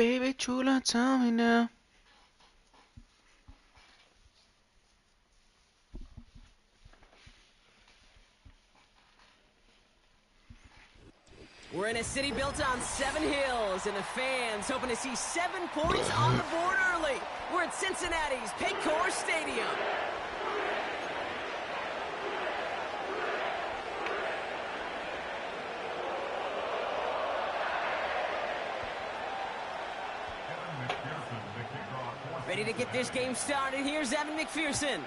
baby chula, tell me now. We're in a city built on 7 hills, and the fans hoping to see 7 points on the board early. We're at Cincinnati's Paycor Stadium. Ready to get this game started. Here's Evan McPherson.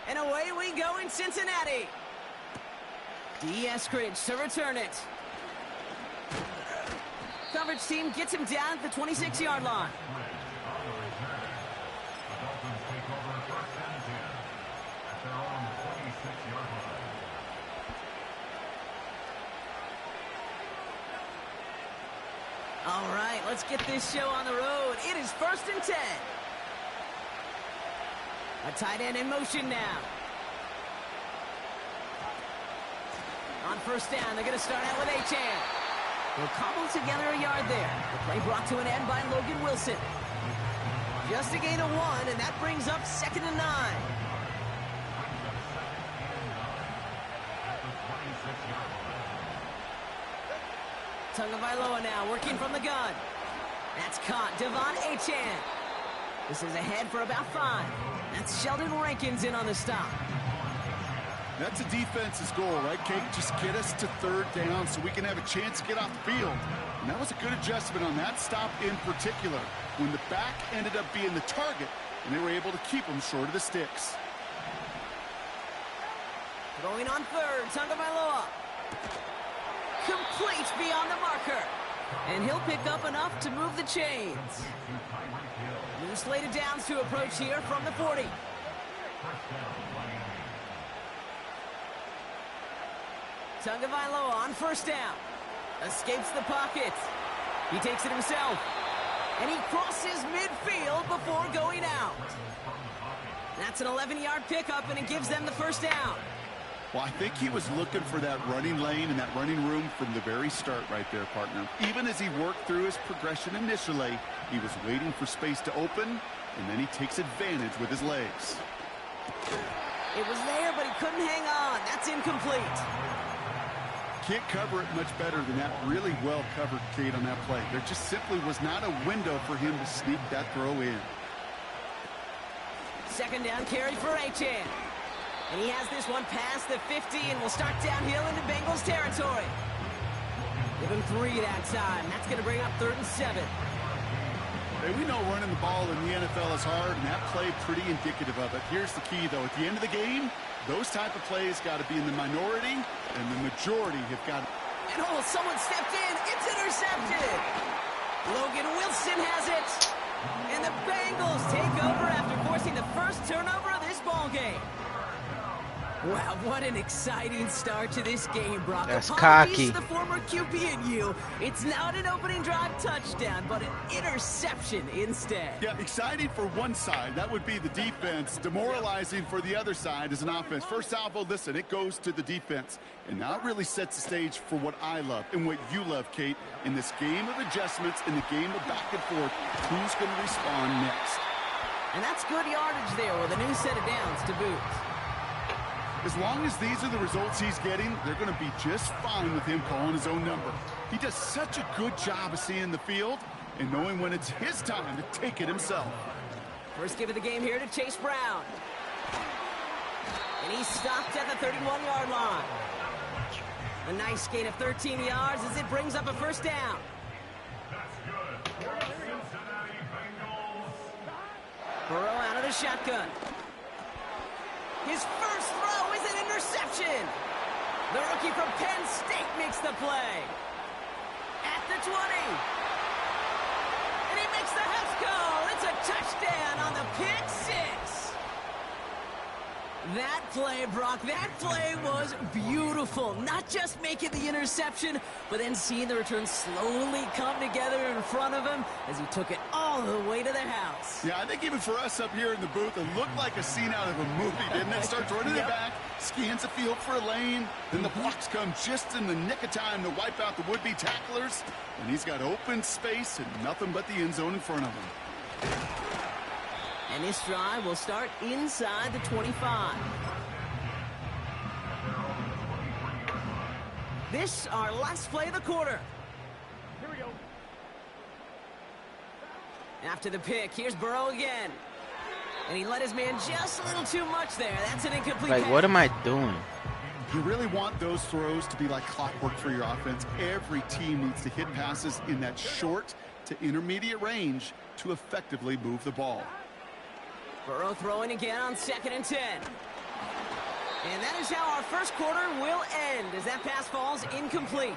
And away we go in Cincinnati. D.S. Cridge to return it. Coverage team gets him down at the 26-yard line. All right, let's get this show on the road. It is 1st and 10. A tight end in motion now. On 1st down, they're going to start out with Achane. They'll cobble together a yard there. The play brought to an end by Logan Wilson. Just a gain of 1, and that brings up 2nd and 9. Tagovailoa now working from the gun. That's caught. Devon Achane. This is ahead for about 5. That's Sheldon Rankins in on the stop. That's a defense's goal, right, Kate? Just get us to 3rd down so we can have a chance to get off the field. And that was a good adjustment on that stop in particular, when the back ended up being the target, and they were able to keep him short of the sticks. Throwing on 3rd, Tagovailoa. Complete beyond the marker. And he'll pick up enough to move the chains. New slated downs to approach here from the 40. Tagovailoa on 1st down. Escapes the pocket. He takes it himself. And he crosses midfield before going out. That's an 11-yard pickup, and it gives them the 1st down. Well, I think he was looking for that running lane and that running room from the very start right there, partner. Even as he worked through his progression initially, he was waiting for space to open, and then he takes advantage with his legs. It was there, but he couldn't hang on. That's incomplete. Can't cover it much better than that. Really well covered, Kate, on that play. There just simply was not a window for him to sneak that throw in. 2nd down carry for Achane. And he has this one past the 50 and will start downhill into Bengals territory. Give him 3 that time. That's going to bring up 3rd and 7. Hey, we know running the ball in the NFL is hard, and that play pretty indicative of it. Here's the key, though. At the end of the game, those type of plays got to be in the minority, and the majority have got... And oh, someone stepped in. It's intercepted. Logan Wilson has it. And the Bengals take over after forcing the first turnover of this ball game. Wow, what an exciting start to this game, Brock. That's Apologies cocky. to the former QB in you. It's not an opening drive touchdown, but an interception instead. Yeah, exciting for one side. That would be the defense. Demoralizing for the other side as an offense. First salvo, listen, it goes to the defense. And now it really sets the stage for what I love and what you love, Kate, in this game of adjustments, in the game of back and forth. Who's going to respond next? And that's good yardage there with a new set of downs to boot. As long as these are the results he's getting, they're going to be just fine with him calling his own number. He does such a good job of seeing the field and knowing when it's his time to take it himself. First give of the game here to Chase Brown. And he's stopped at the 31-yard line. A nice gain of 13 yards as it brings up a 1st down. Burrow out of the shotgun. His first throw is an interception. The rookie from Penn State makes the play. At the 20. And he makes the half goal. It's a touchdown on the pick 6. That play, Brock, that play was beautiful. Not just making the interception, but then seeing the return slowly come together in front of him as he took it all the way to the house. Yeah, I think even for us up here in the booth, it looked like a scene out of a movie, didn't it? Starts running it back, Scans the field for a lane. Then the blocks come just in the nick of time to wipe out the would-be tacklers. And he's got open space and nothing but the end zone in front of him. And this drive will start inside the 25. This our last play of the quarter. Here we go. After the pick, here's Burrow again. And he let his man just a little too much there. That's an incomplete Like, pass. what am I doing? You really want those throws to be like clockwork for your offense. Every team needs to hit passes in that short to intermediate range to effectively move the ball. Burrow throwing again on 2nd and 10. And that is how our first quarter will end as that pass falls incomplete.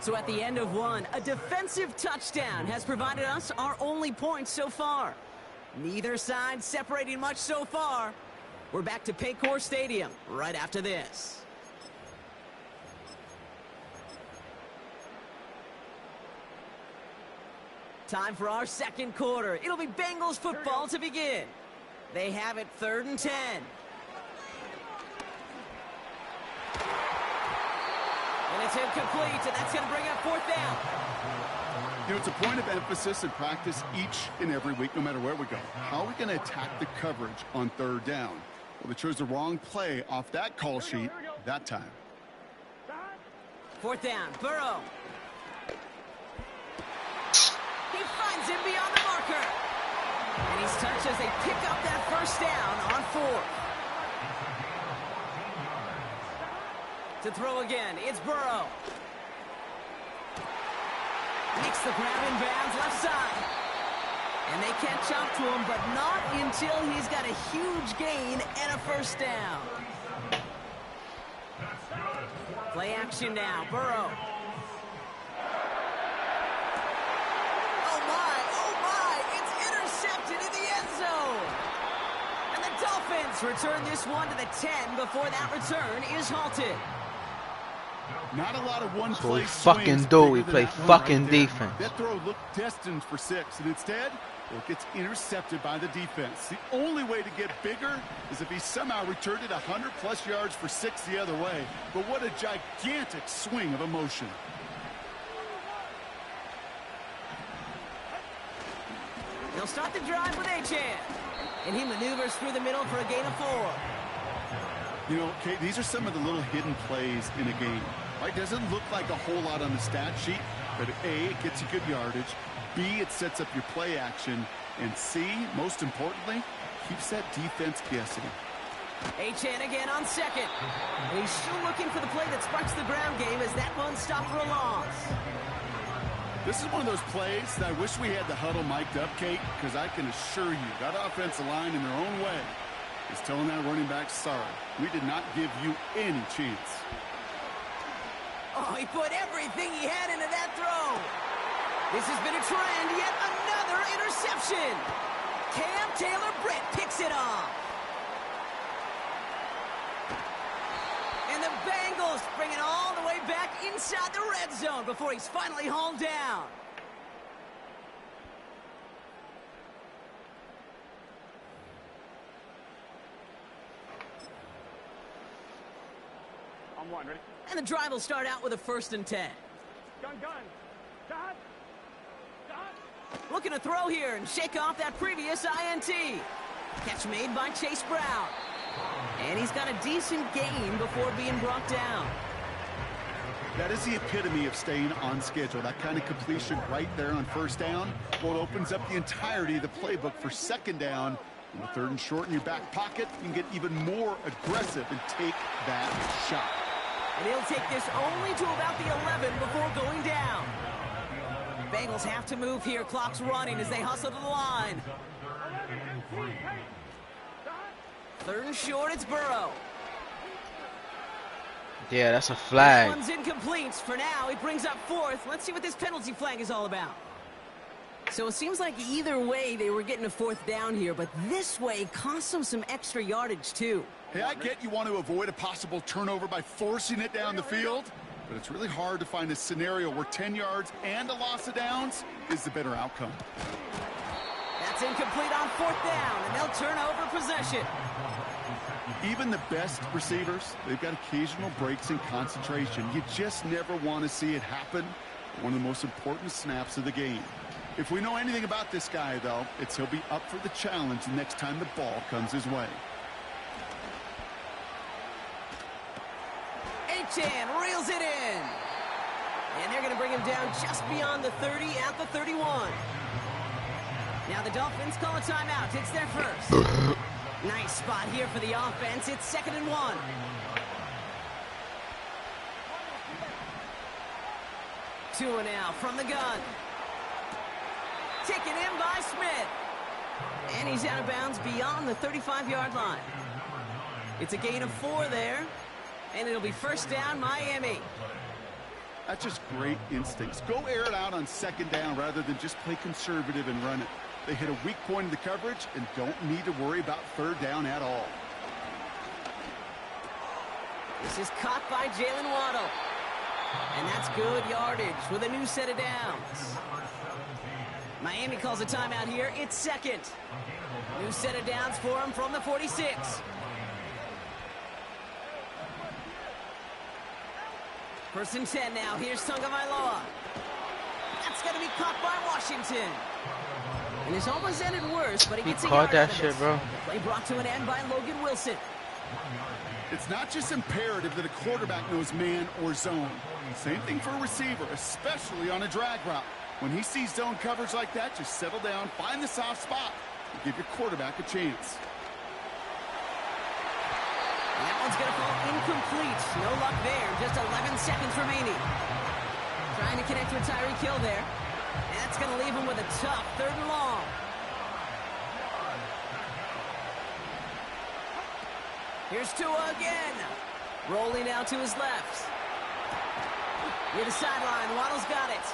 So at the end of one, a defensive touchdown has provided us our only points so far. Neither side separating much so far. We're back to Paycor Stadium right after this. Time for our second quarter. It'll be Bengals football to begin. They have it 3rd and 10. And it's incomplete, and that's going to bring up 4th down. You know, it's a point of emphasis in practice each and every week, no matter where we go. How are we going to attack the coverage on 3rd down? Well, they chose the wrong play off that call sheet that time. 4th down, Burrow. He finds him beyond the marker. And he's touched as they pick up that 1st down on 4th. To throw again, it's Burrow. Makes the grab in bounds left side. And they catch up to him, but not until he's got a huge gain and a 1st down. Play action now, Burrow. Oh my, it's intercepted in the end zone. And the Dolphins return this one to the 10 before that return is halted. Not a lot of one So play we fucking swings do. bigger We than play that one fucking right there. defense. That throw looked destined for 6, and instead, well, it gets intercepted by the defense. The only way to get bigger is if he somehow returned it 100+ yards for 6 the other way. But what a gigantic swing of emotion. They'll start the drive with Achan. And he maneuvers through the middle for a gain of 4. You know, Kate, these are some of the little hidden plays in a game. Right? Doesn't look like a whole lot on the stat sheet, but A, it gets you good yardage. B, it sets up your play action. And C, most importantly, keeps that defense guessing. Achan again on 2nd. And he's still looking for the play that sparks the ground game as that one stopped for a loss. This is one of those plays that I wish we had the huddle mic'd up, Kate, because I can assure you that offensive line in their own way is telling that running back, sorry, we did not give you any chance. Oh, he put everything he had into that throw. This has been a trend, yet another interception. Cam Taylor-Britt picks it off. And the Bengals bring it all the way back inside the red zone before he's finally hauled down. On 1, ready? And the drive will start out with a 1st and 10. Gun. Dot. Looking to throw here and shake off that previous INT. Catch made by Chase Brown. And he's got a decent gain before being brought down. That is the epitome of staying on schedule. That kind of completion right there on 1st down. Well, it opens up the entirety of the playbook for 2nd down. And with 3rd and short in your back pocket, you can get even more aggressive and take that shot. And he'll take this only to about the 11 before going down. Bengals have to move here. Clock's running as they hustle to the line. 3rd and short, it's Burrow. Yeah, that's a This flag. one's incomplete. For now, he brings up 4th. Let's see what this penalty flag is all about. So it seems like either way they were getting a 4th down here, but this way cost them some extra yardage too. Hey, I get you want to avoid a possible turnover by forcing it down the field, but it's really hard to find a scenario where 10 yards and a loss of downs is the better outcome. That's incomplete on 4th down, and they'll turn over possession. Even even the best receivers, they've got occasional breaks in concentration. You just never want to see it happen. One of the most important snaps of the game. If we know anything about this guy, though, it's he'll be up for the challenge the next time the ball comes his way. Achan reels it in. And they're going to bring him down just beyond the 30 at the 31. Now the Dolphins call a timeout. It's their first. Nice spot here for the offense. It's 2nd and 1. Two and now from the gun. Taken in by Smith. And he's out of bounds beyond the 35-yard line. It's a gain of 4 there. And it'll be first down, Miami. That's just great instincts. Go air it out on 2nd down rather than just play conservative and run it. They hit a weak point in the coverage and don't need to worry about 3rd down at all. This is caught by Jalen Waddle. And that's good yardage with a new set of downs. Miami calls a timeout here. It's 2nd. New set of downs for him from the 46. First and 10 now. Here's Tagovailoa. That's going to be caught by Washington. And it's almost ended worse, but he gets a yard that out of shit, it. bro. Play brought to an end by Logan Wilson. It's not just imperative that a quarterback knows man or zone. Same thing for a receiver, especially on a drag route. When he sees zone coverage like that, just settle down, find the soft spot, and give your quarterback a chance. That one's going to fall incomplete. No luck there. Just 11 seconds remaining. Trying to connect with Tyreek Hill there. And that's going to leave him with a tough 3rd and long. Here's Tua again. Rolling out to his left. Near the sideline, Waddle's got it.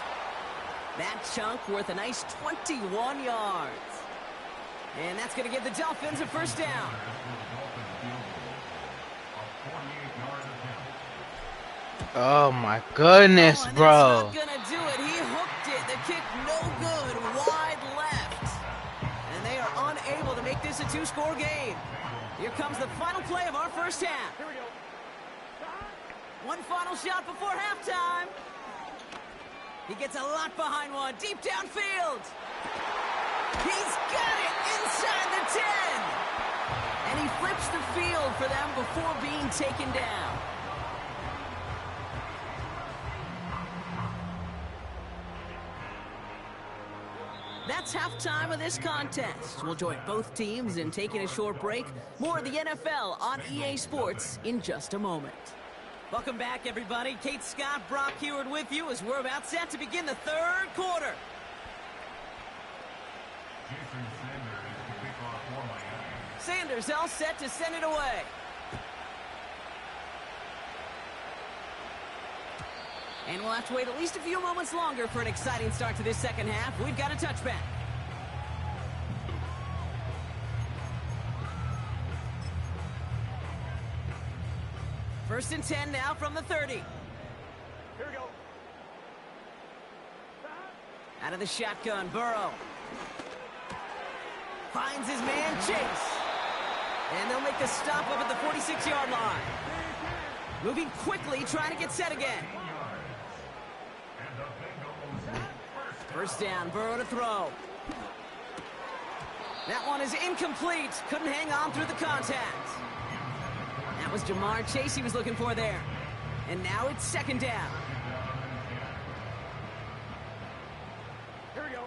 That chunk worth a nice 21 yards. And that's going to give the Dolphins a first down. Oh my goodness, bro. That's not gonna do it. He hooked it. The kick no good. Wide left. And they are unable to make this a 2-score game. Here comes the final play of our first half. Here we go. One final shot before halftime. He gets a lot behind one. Deep downfield. He's got it inside the 10. And he flips the field for them before being taken down. That's halftime of this contest. We'll join both teams in taking a short break. More of the NFL on EA Sports in just a moment. Welcome back, everybody. Kate Scott, Brock Heward with you as we're about set to begin the 3rd quarter. Sanders all set to send it away. And we'll have to wait at least a few moments longer for an exciting start to this second half. We've got a touchback. First and 10 now from the 30. Here we go. Out of the shotgun, Burrow. Finds his man, Chase. And they'll make the stop up at the 46-yard line. Moving quickly, trying to get set again. First down, Burrow to throw. That one is incomplete. Couldn't hang on through the contact. That was Jamar Chase he was looking for there. And now it's 2nd down. Here we go.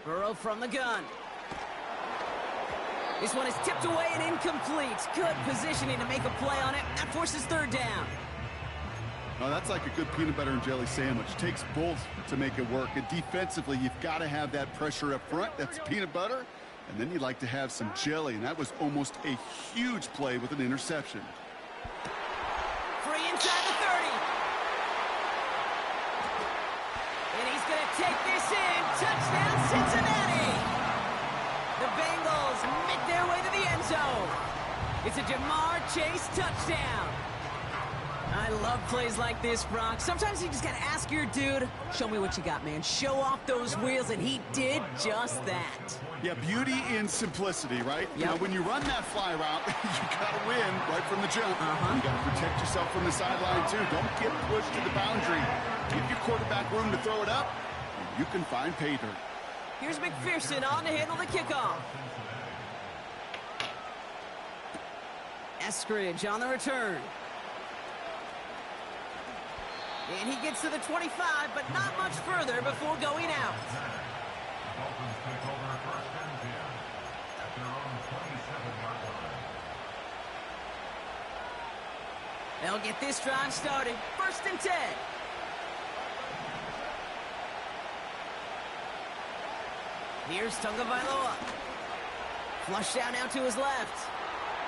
Burrow from the gun. This one is tipped away and incomplete. Good positioning to make a play on it. That forces 3rd down. Oh, that's like a good peanut butter and jelly sandwich. Takes both to make it work. And defensively, you've got to have that pressure up front. That's peanut butter. And then you'd like to have some jelly. And that was almost a huge play with an interception. Free inside the 30. And he's going to take this in. Touchdown, Cincinnati. The Bengals make their way to the end zone. It's a Jamar Chase touchdown. I love plays like this, Brock. Sometimes you just gotta ask your dude, show me what you got, man. Show off those wheels, and he did just that. Yeah, beauty in simplicity, right? Yep. Now, when you run that fly route, you gotta win right from the jump. You gotta protect yourself from the sideline, too. Don't get pushed to the boundary. Give your quarterback room to throw it up, and you can find pay dirt. Here's McPherson on to handle the kickoff. Eskridge on the return. And he gets to the 25, but not much further before going out. They'll get this drive started. 1st and 10. Here's Tagovailoa. Flush down now to his left.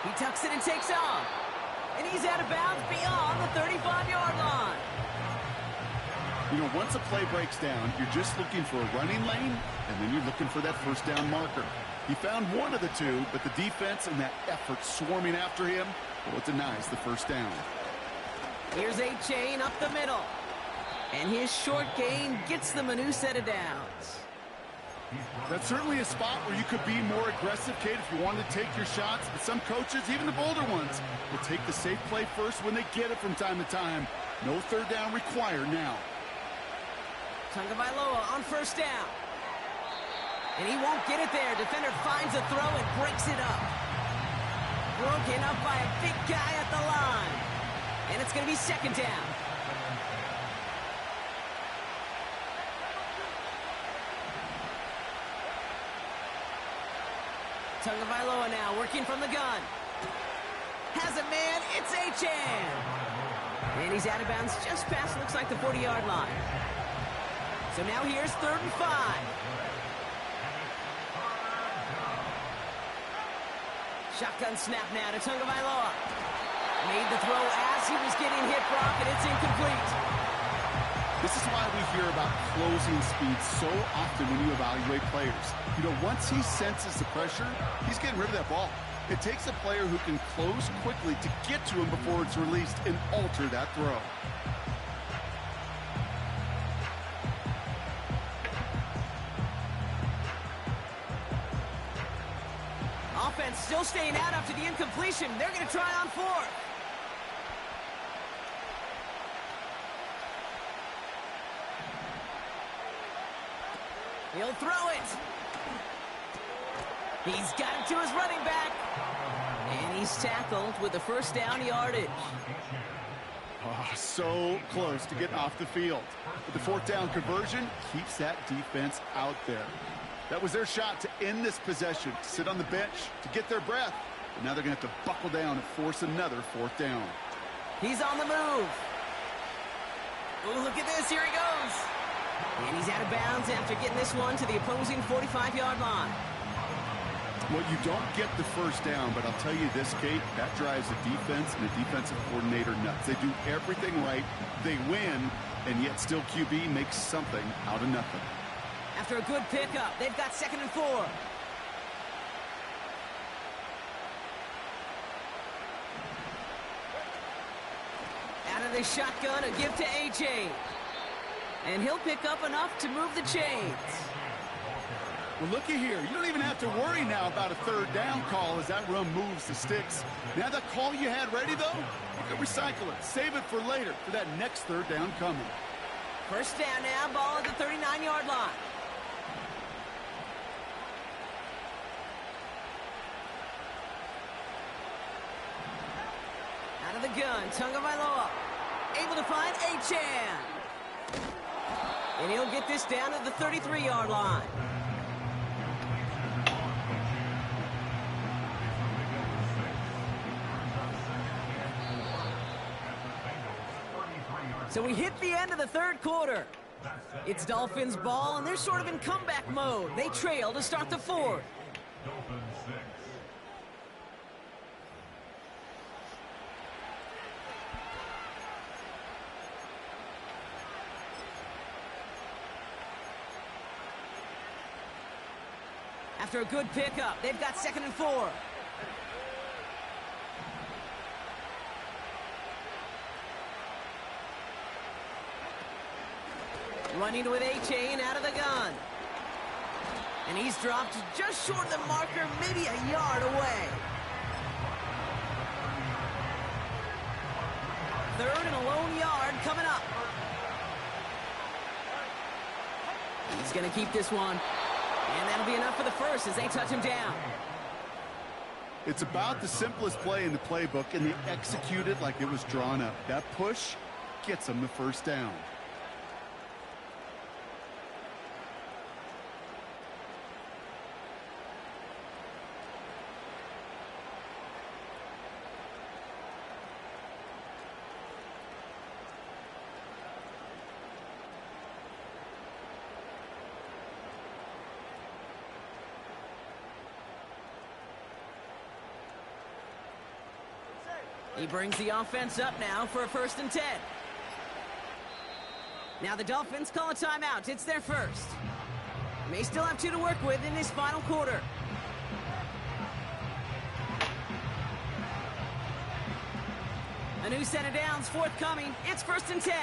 He tucks it and takes off. And he's out of bounds beyond the 35-yard line. You know, once a play breaks down, you're just looking for a running lane, and then you're looking for that first down marker. He found one of the two, but the defense and that effort swarming after him, well, it denies the first down. Here's A-Chain up the middle. And his short gain gets them a new set of downs. That's certainly a spot where you could be more aggressive, Kate, if you wanted to take your shots. But some coaches, even the bolder ones, will take the safe play first when they get it from time to time. No third down required now. Tagovailoa on 1st down. And he won't get it there. Defender finds a throw and breaks it up. Broken up by a big guy at the line. And it's going to be 2nd down. Tagovailoa now working from the gun. Has a man. It's Achan. And he's out of bounds just past, looks like, the 40-yard line. So now here's 3rd and 5. Shotgun snap now to Tagovailoa. Made the throw as he was getting hit, Brock, and it's incomplete. This is why we hear about closing speed so often when you evaluate players. You know, once he senses the pressure, he's getting rid of that ball. It takes a player who can close quickly to get to him before it's released and alter that throw. Offense still staying out after the incompletion. They're going to try on 4th. He'll throw it. He's got it to his running back. And he's tackled with the 1st down yardage. Oh, so close to get off the field. But the 4th down conversion keeps that defense out there. That was their shot to end this possession, to sit on the bench, to get their breath. But now they're going to have to buckle down and force another 4th down. He's on the move. Oh, look at this. Here he goes. And he's out of bounds after getting this one to the opposing 45-yard line. Well, you don't get the 1st down, but I'll tell you this, Kate, that drives a defense and a defensive coordinator nuts. They do everything right. They win, and yet still QB makes something out of nothing. After a good pickup, they've got 2nd and 4. Out of the shotgun, a give to AJ. And he'll pick up enough to move the chains. Well, looky here. You don't even have to worry now about a 3rd down call as that run moves the sticks. Now that call you had ready, though, you can recycle it. Save it for later for that next 3rd down coming. 1st down now, ball at the 39-yard line. Out of the gun, Tagovailoa. Able to find Achan. And he'll get this down at the 33-yard line. So we hit the end of the 3rd quarter. It's Dolphins ball, and they're sort of in comeback mode. They trail to start the 4th. After a good pickup, they've got 2nd and 4. Running with A-Chain out of the gun. And he's dropped just short of the marker, maybe a yard away. Third and a lone yard coming up. He's going to keep this one. And that'll be enough for the first as they touch him down. It's about the simplest play in the playbook, and they execute it like it was drawn up. That push gets them the first down. He brings the offense up now for a 1st and 10. Now the Dolphins call a timeout. It's their first. May still have 2 to work with in this final quarter. A new set of downs forthcoming. It's 1st and 10.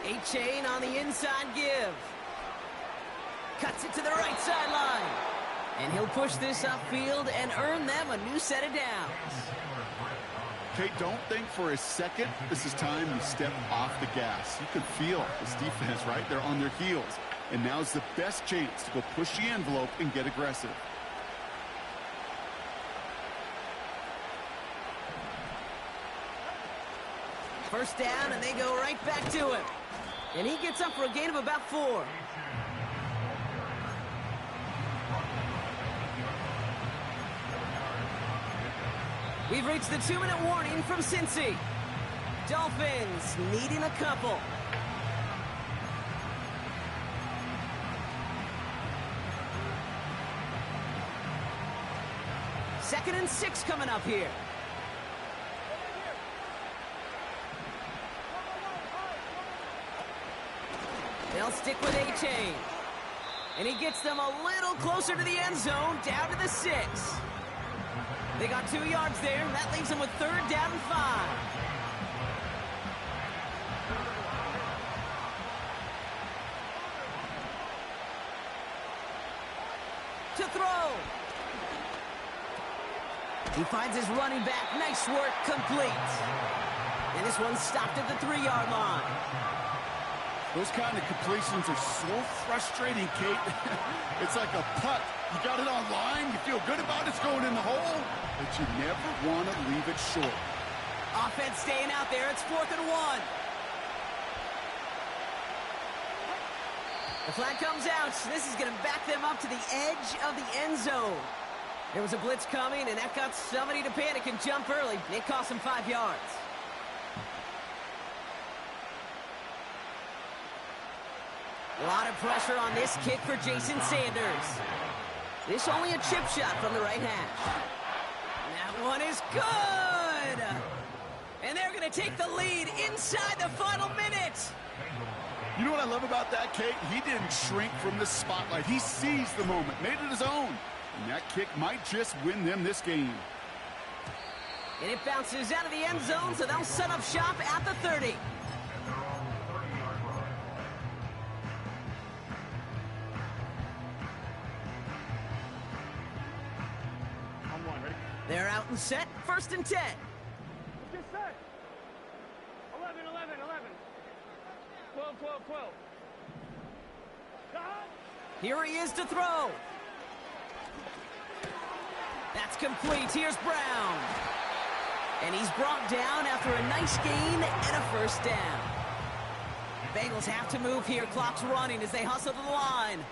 A-Chain on the inside give. Cuts it to the right sideline. And he'll push this upfield and earn them a new set of downs. Kate, don't think for a second this is time you step off the gas. You can feel this defense, right? They're on their heels. And now's the best chance to go push the envelope and get aggressive. First down, and they go right back to him. And he gets up for a gain of about 4. We've reached the 2-minute warning from Cincy. Dolphins needing a couple. Second and 6 coming up here. They'll stick with A-Chain. And he gets them a little closer to the end zone, down to the 6. They got 2 yards there, and that leaves them with 3rd down and 5. To throw. He finds his running back. Nice work, complete. And this one's stopped at the 3-yard line. Those kind of completions are so frustrating, Kate. It's like a putt. You got it on line, you feel good about it's going in the hole, but you never want to leave it short. Offense staying out there. It's 4th and 1. The flag comes out. This is going to back them up to the edge of the end zone. There was a blitz coming, and that got somebody to panic and jump early. It cost them 5 yards. A lot of pressure on this kick for Jason Sanders. This only a chip shot from the right hash. That one is good! And they're going to take the lead inside the final minute. You know what I love about that, Kate? He didn't shrink from the spotlight. He seized the moment, made it his own. And that kick might just win them this game. And it bounces out of the end zone, so they'll set up shop at the 30. They're out and set. 1st and 10. Just set. 11, 11, 11. 12, 12, 12. Here he is to throw. That's complete. Here's Brown. And he's brought down after a nice gain and a 1st down. Bengals have to move here. Clock's running as they hustle to the line.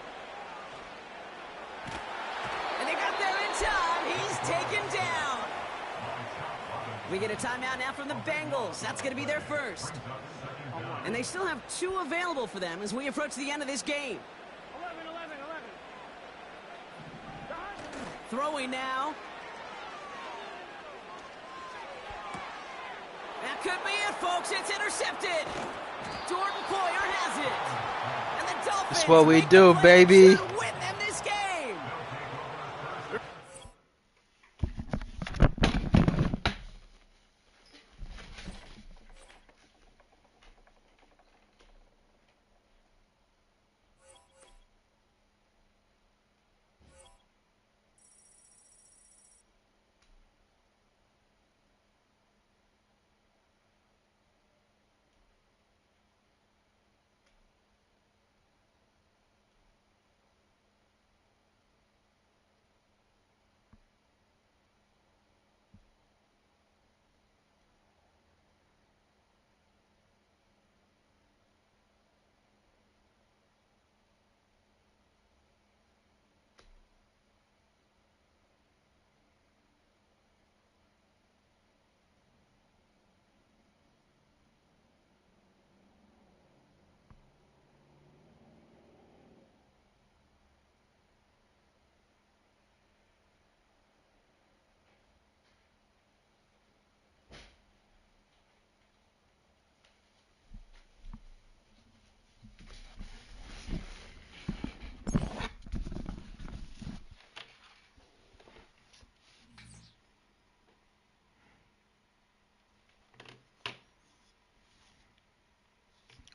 And they got there in time. He's taken down. We get a timeout now from the Bengals. That's going to be their first. And they still have 2 available for them as we approach the end of this game. 11, 11, 11. Throwing now. That could be it, folks. It's intercepted. Jordan Poyer has it. And the Dolphins That's what we make do, the play baby. to win them this game.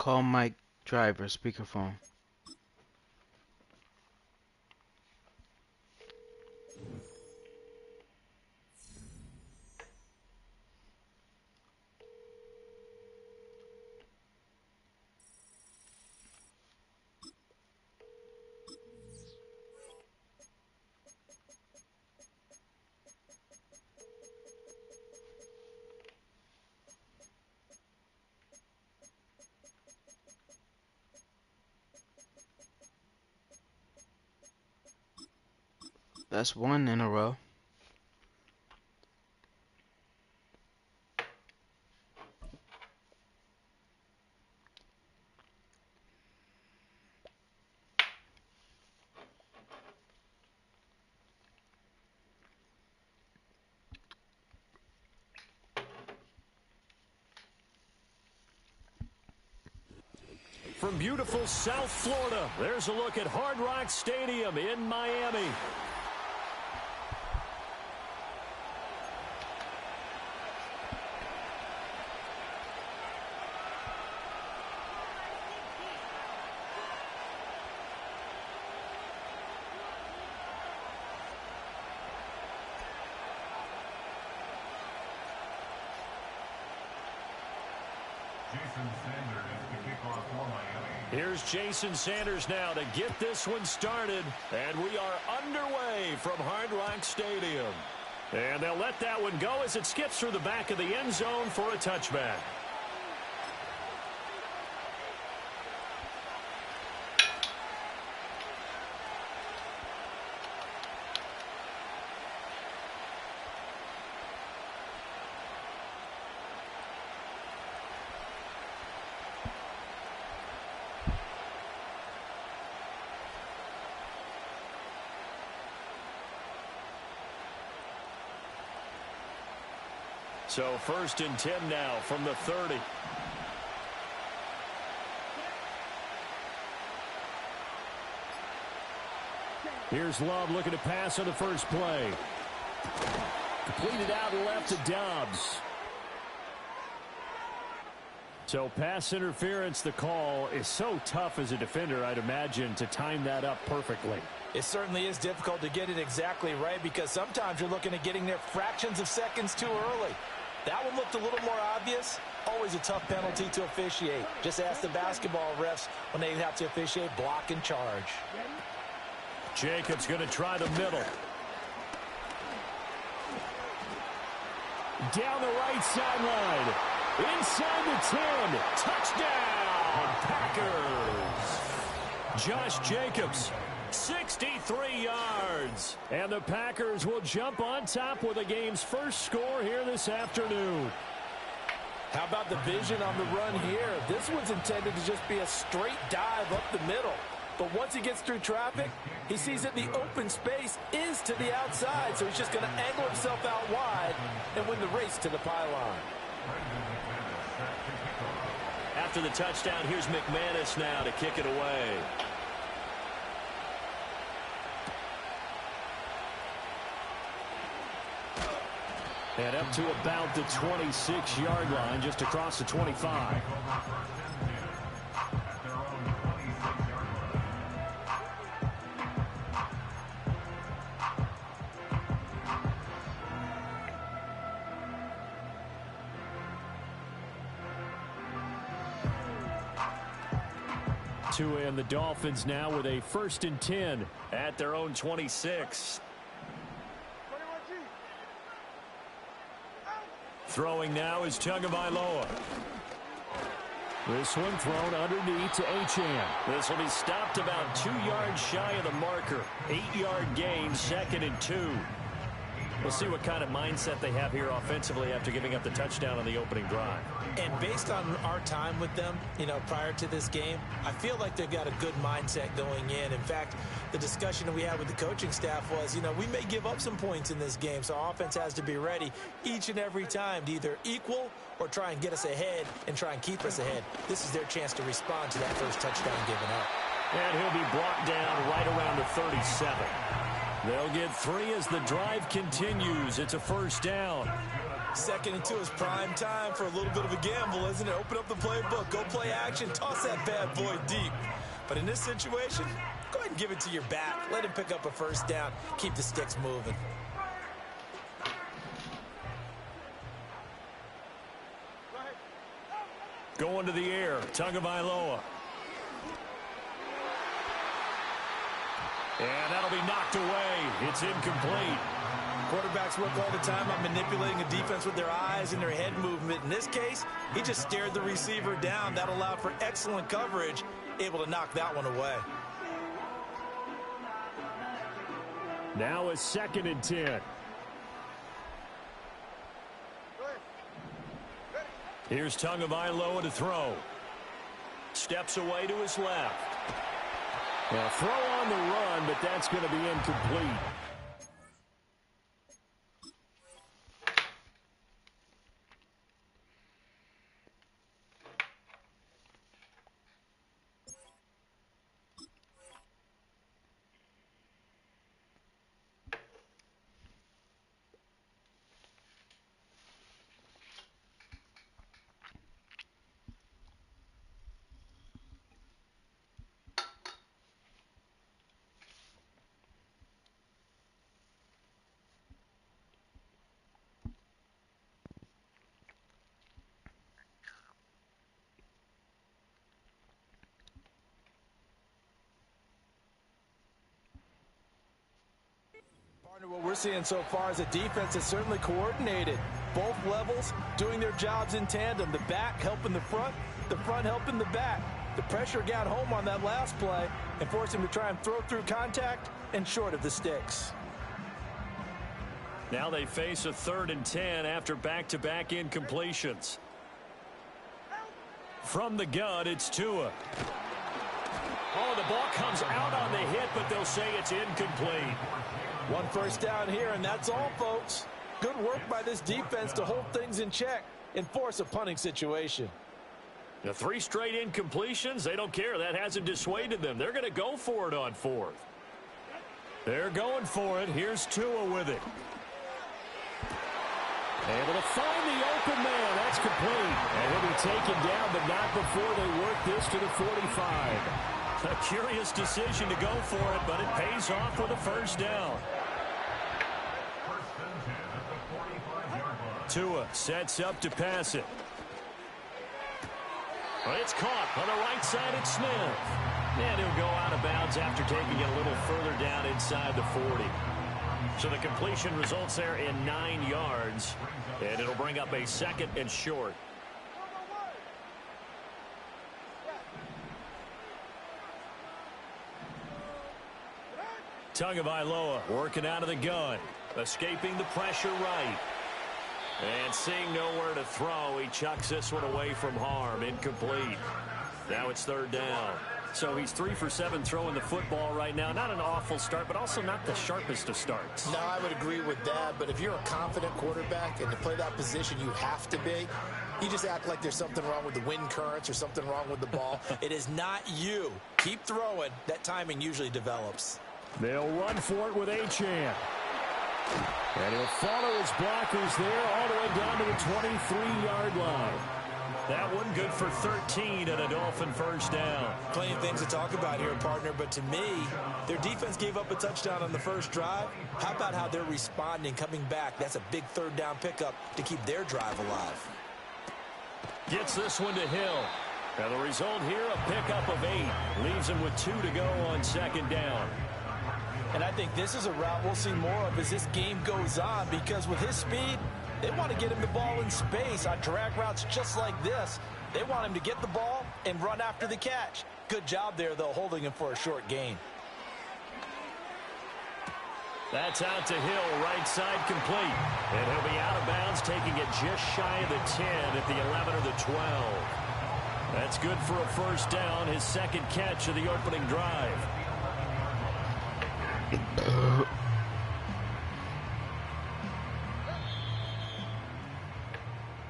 Call Mike Driver, speakerphone. That's one in a row. From beautiful South Florida, there's a look at Hard Rock Stadium in Miami. Here's Jason Sanders now to get this one started. And we are underway from Hard Rock Stadium. And they'll let that one go as it skips through the back of the end zone for a touchback. So 1st and 10 now from the 30. Here's Love looking to pass on the first play. Completed out left to Dobbs. So pass interference, the call is so tough as a defender, I'd imagine, to time that up perfectly. It certainly is difficult to get it exactly right because sometimes you're looking at getting there fractions of seconds too early. That one looked a little more obvious. Always a tough penalty to officiate. Just ask the basketball refs when they have to officiate block and charge. Jacobs going to try the middle. Down the right sideline. Inside the 10. Touchdown, Packers. Josh Jacobs, 63 yards. And the Packers will jump on top with the game's first score here this afternoon. How about the vision on the run here? This one's intended to just be a straight dive up the middle. But once he gets through traffic, he sees that the open space is to the outside, so he's just going to angle himself out wide and win the race to the pylon. After the touchdown, here's McManus now to kick it away. And up to about the 26-yard line, just across the 25. And the Dolphins now with a 1st and 10 at their own 26. Throwing now is Tagovailoa. This one thrown underneath to Achane. This will be stopped about 2 yards shy of the marker. 8-yard gain, 2nd and 2. We'll see what kind of mindset they have here offensively after giving up the touchdown on the opening drive. And based on our time with them, prior to this game, I feel like they've got a good mindset going in. In fact, the discussion that we had with the coaching staff was, we may give up some points in this game, so offense has to be ready each and every time to either equal or try and get us ahead and try and keep us ahead. This is their chance to respond to that first touchdown given up. And he'll be brought down right around the 37. They'll get 3 as the drive continues. It's a 1st down. 2nd and 2 is prime time for a little bit of a gamble, isn't it? Open up the playbook, go play action, toss that bad boy deep. But in this situation, go ahead and give it to your back. Let him pick up a first down. Keep the sticks moving. Going to the air, Tagovailoa. And that'll be knocked away. It's incomplete. Quarterbacks work all the time on manipulating a defense with their eyes and their head movement. In this case, he just stared the receiver down. That allowed for excellent coverage, able to knock that one away. Now a 2nd and 10. Here's Tagovailoa to throw. Steps away to his left. A throw on the run, but that's going to be incomplete. What we're seeing so far is a defense that's certainly coordinated. Both levels doing their jobs in tandem. The back helping the front helping the back. The pressure got home on that last play and forced him to try and throw through contact and short of the sticks. Now they face a 3rd and 10 after back-to-back incompletions. From the gun, it's Tua. Oh, the ball comes out on the hit, but they'll say it's incomplete. One first down here, and that's all, folks. Good work by this defense to hold things in check and force a punting situation. The 3 straight incompletions, they don't care. That hasn't dissuaded them. They're going to go for it on 4th. They're going for it. Here's Tua with it. Able to find the open man. That's complete. And he'll be taken down, but not before they work this to the 45. A curious decision to go for it, but it pays off with a first down. Tua sets up to pass it. Well, it's caught on the right side at Smith. And he'll go out of bounds after taking it a little further down inside the 40. So the completion results there in 9 yards. And it'll bring up a 2nd and short. Tagovailoa working out of the gun. Escaping the pressure right. And seeing nowhere to throw, he chucks this one away from harm. Incomplete. Now it's 3rd down. So he's 3 for 7 throwing the football right now. Not an awful start, but also not the sharpest of starts. No, I would agree with that. But if you're a confident quarterback and to play that position you have to be, you just act like there's something wrong with the wind currents or something wrong with the ball. It is not you. Keep throwing. That timing usually develops. They'll run for it with Achane. And he'll follow his blockers there all the way down to the 23-yard line. That one good for 13 and a Dolphin first down. Plenty of things to talk about here, partner, but to me, their defense gave up a touchdown on the first drive. How about how they're responding, coming back? That's a big 3rd down pickup to keep their drive alive. Gets this one to Hill. And the result here, a pickup of 8. Leaves him with 2 to go on 2nd down. And I think this is a route we'll see more of as this game goes on, because with his speed, they want to get him the ball in space on drag routes just like this. They want him to get the ball and run after the catch. Good job there, though, holding him for a short gain. That's out to Hill, right side complete. And he'll be out of bounds, taking it just shy of the 10 at the 11 or the 12. That's good for a first down, his 2nd catch of the opening drive.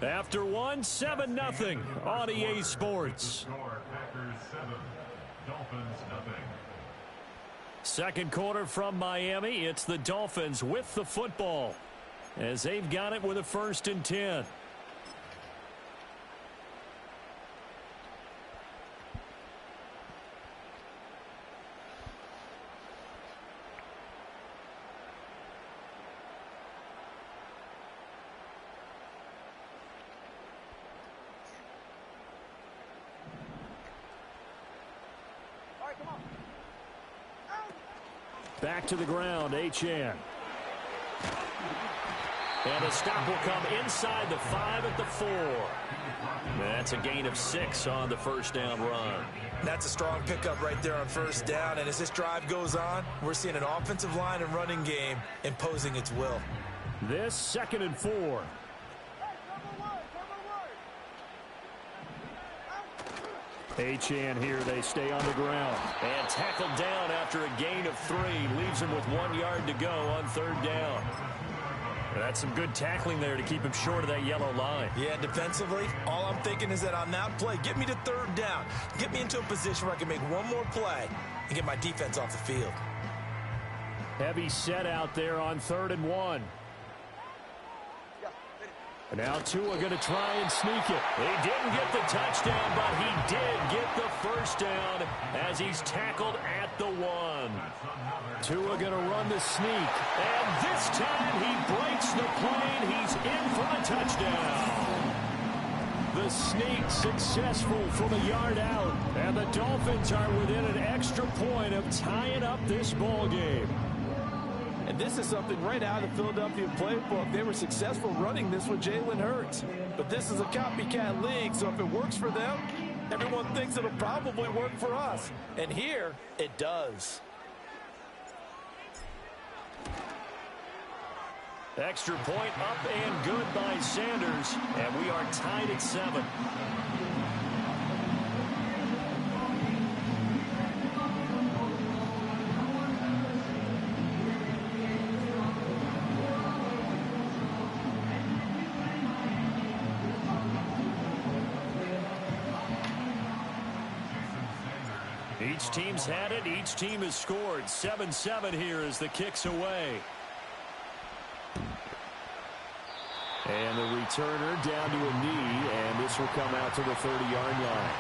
After 1, 7-0 on EA Sports. Second quarter from Miami. It's the Dolphins with the football. as they've got it with a 1st and 10. Back to the ground, Achane. And a stop will come inside the 5 at the 4. That's a gain of 6 on the 1st down run. That's a strong pickup right there on 1st down. And as this drive goes on, we're seeing an offensive line and running game imposing its will. This 2nd and 4. Achane here, they stay on the ground. And tackled down after a gain of 3. Leaves him with 1 yard to go on 3rd down. That's some good tackling there to keep him short of that yellow line. Yeah, defensively, all I'm thinking is that on that play, get me to 3rd down. Get me into a position where I can make one more play and get my defense off the field. Heavy set out there on 3rd and 1. And now Tua going to try and sneak it. He didn't get the touchdown, but he did get the 1st down as he's tackled at the 1. Tua going to run the sneak. And this time he breaks the plane. He's in for a touchdown. The sneak successful from a yard out. And the Dolphins are within an extra point of tying up this ball game. And this is something right out of the Philadelphia playbook. They were successful running this with Jalen Hurts. But this is a copycat league, so if it works for them, everyone thinks it'll probably work for us. And here, it does. Extra point up and good by Sanders. And we are tied at 7. Each team's had it. Each team has scored. 7-7 here as the kick's away. And the returner down to a knee, and this will come out to the 30-yard line.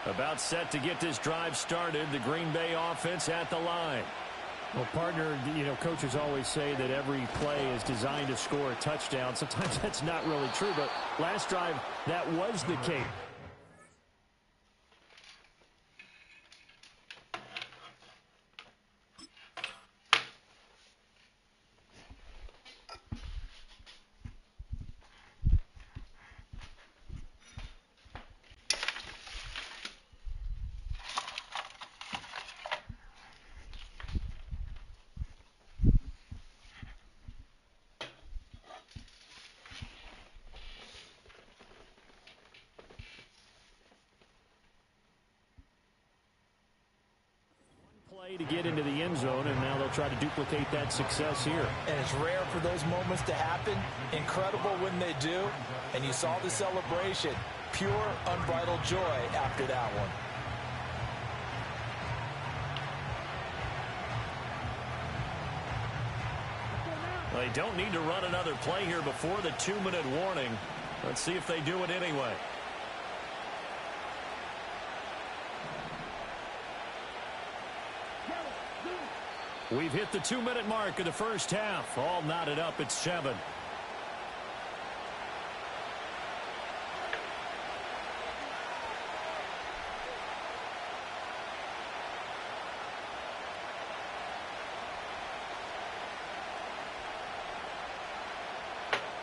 About set to get this drive started. The Green Bay offense at the line. Well, partner, coaches always say that every play is designed to score a touchdown. Sometimes that's not really true, but last drive, that was the case. To get into the end zone, and now they'll try to duplicate that success here. And it's rare for those moments to happen. Incredible when they do. And you saw the celebration. Pure, unbridled joy after that one. Well, they don't need to run another play here before the 2-minute warning. Let's see if they do it anyway. We've hit the 2-minute mark of the first half. All knotted up at 7.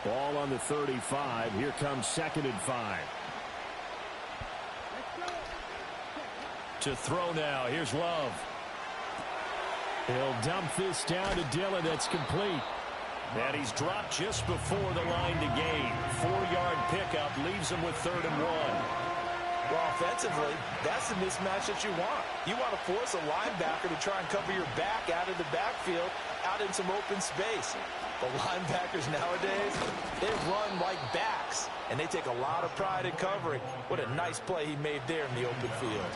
Ball on the 35. Here comes 2nd and 5. To throw now. Here's Love. He'll dump this down to Dillon. That's complete. And he's dropped just before the line to gain. 4-yard pickup leaves him with 3rd and 1. Well, offensively, that's the mismatch that you want. You want to force a linebacker to try and cover your back out of the backfield, out in some open space. The linebackers nowadays, they run like backs, and they take a lot of pride in covering. What a nice play he made there in the open field.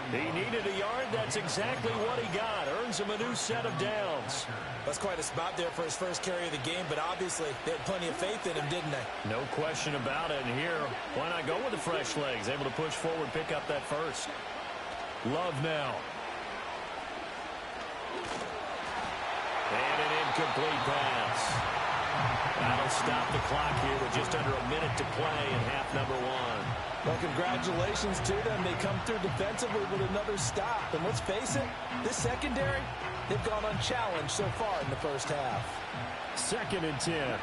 He needed a yard. That's exactly what he got. Earns him a new set of downs. That's quite a spot there for his first carry of the game, but obviously they had plenty of faith in him, didn't they? No question about it. And here, why not go with the fresh legs? Able to push forward, pick up that first. Love now. And an incomplete pass. That'll stop the clock here with just under a minute to play in half number 1. Well, congratulations to them. They come through defensively with another stop. And let's face it, this secondary, they've gone unchallenged so far in the first half. 2nd and 10.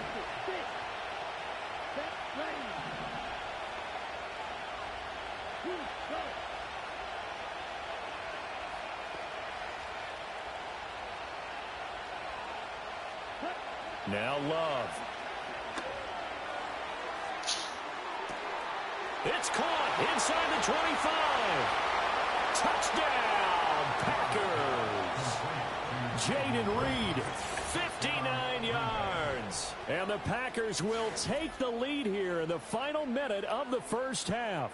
Now Love. It's caught inside the 25. Touchdown, Packers. Jaden Reed, 59 yards. And the Packers will take the lead here in the final minute of the first half.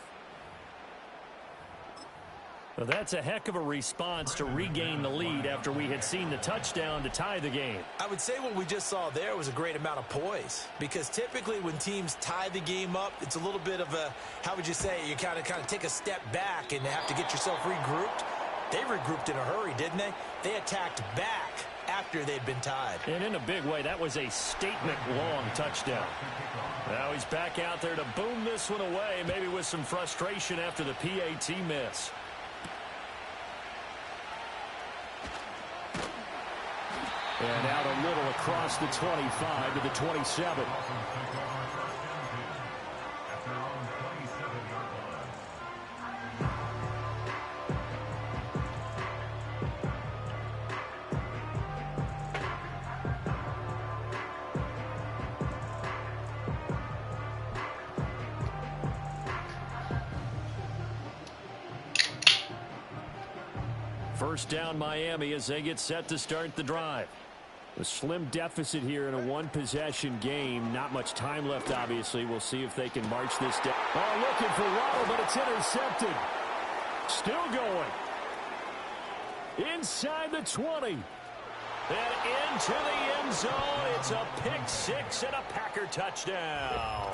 Well, that's a heck of a response to regain the lead after we had seen the touchdown to tie the game. I would say what we just saw there was a great amount of poise, because typically when teams tie the game up, it's a little bit of a, how would you say, you kind of take a step back and have to get yourself regrouped. They regrouped in a hurry, didn't they? They attacked back after they'd been tied. And in a big way, that was a statement-long touchdown. Now he's back out there to boom this one away, maybe with some frustration after the PAT miss. And out a little across the 25 to the 27. First down Miami as they get set to start the drive. A slim deficit here in a one-possession game. Not much time left, obviously. We'll see if they can march this down. Oh, looking for Waddle, but it's intercepted. Still going. Inside the 20. And into the end zone. It's a pick six and a Packer touchdown.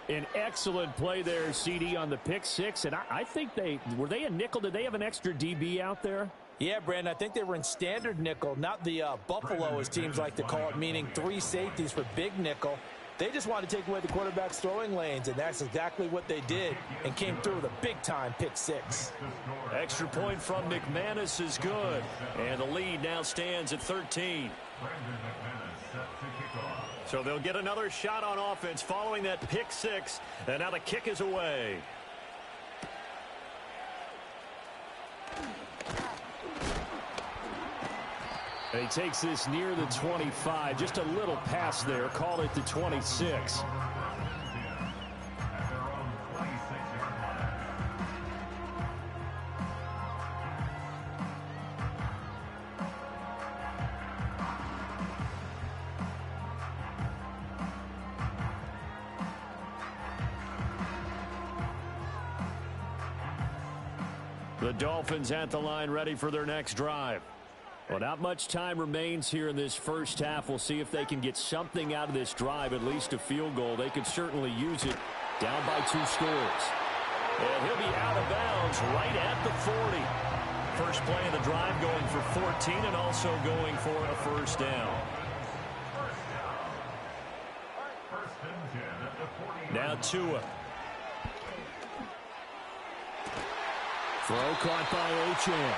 An excellent play there, CD, on the pick six. And I think were they a nickel? Did they have an extra DB out there? Yeah, Brandon, I think they were in standard nickel, not the Buffalo, as teams like to call it, meaning 3 safeties for big nickel. They just wanted to take away the quarterback's throwing lanes, and that's exactly what they did, and came through with a big-time pick six. Extra point from McManus is good, and the lead now stands at 13. So they'll get another shot on offense following that pick six, and now the kick is away. And he takes this near the 25. Just a little pass there. Call it the 26. The Dolphins at the line, ready for their next drive. Well, not much time remains here in this first half. We'll see if they can get something out of this drive, at least a field goal. They could certainly use it. Down by 2 scores. And he'll be out of bounds right at the 40. First play of the drive going for 14 and also going for a first down. Now Tua. Throw caught by Achane.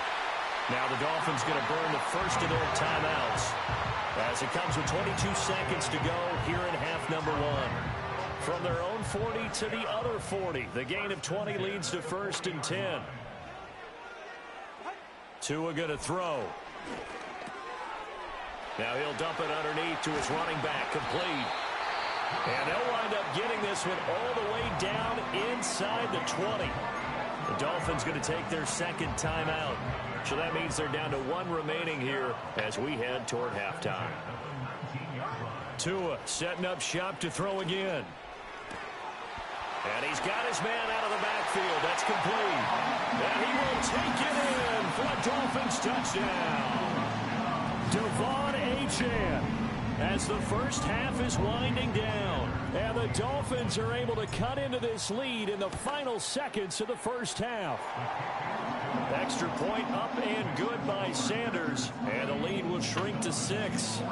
Now the Dolphins going to burn the first of their timeouts as it comes with 22 seconds to go here in half number 1. From their own 40 to the other 40. The gain of 20 leads to 1st and 10. Tua going to throw. Now he'll dump it underneath to his running back, complete. And they'll wind up getting this one all the way down inside the 20. The Dolphins going to take their second timeout. So that means they're down to one remaining here as we head toward halftime. Tua setting up shop to throw again. And he's got his man out of the backfield. That's complete. And he will take it in for a Dolphins touchdown. Devon Achane, as the first half is winding down. And the Dolphins are able to cut into this lead in the final seconds of the first half. Extra point up and good by Sanders. And the lead will shrink to 6.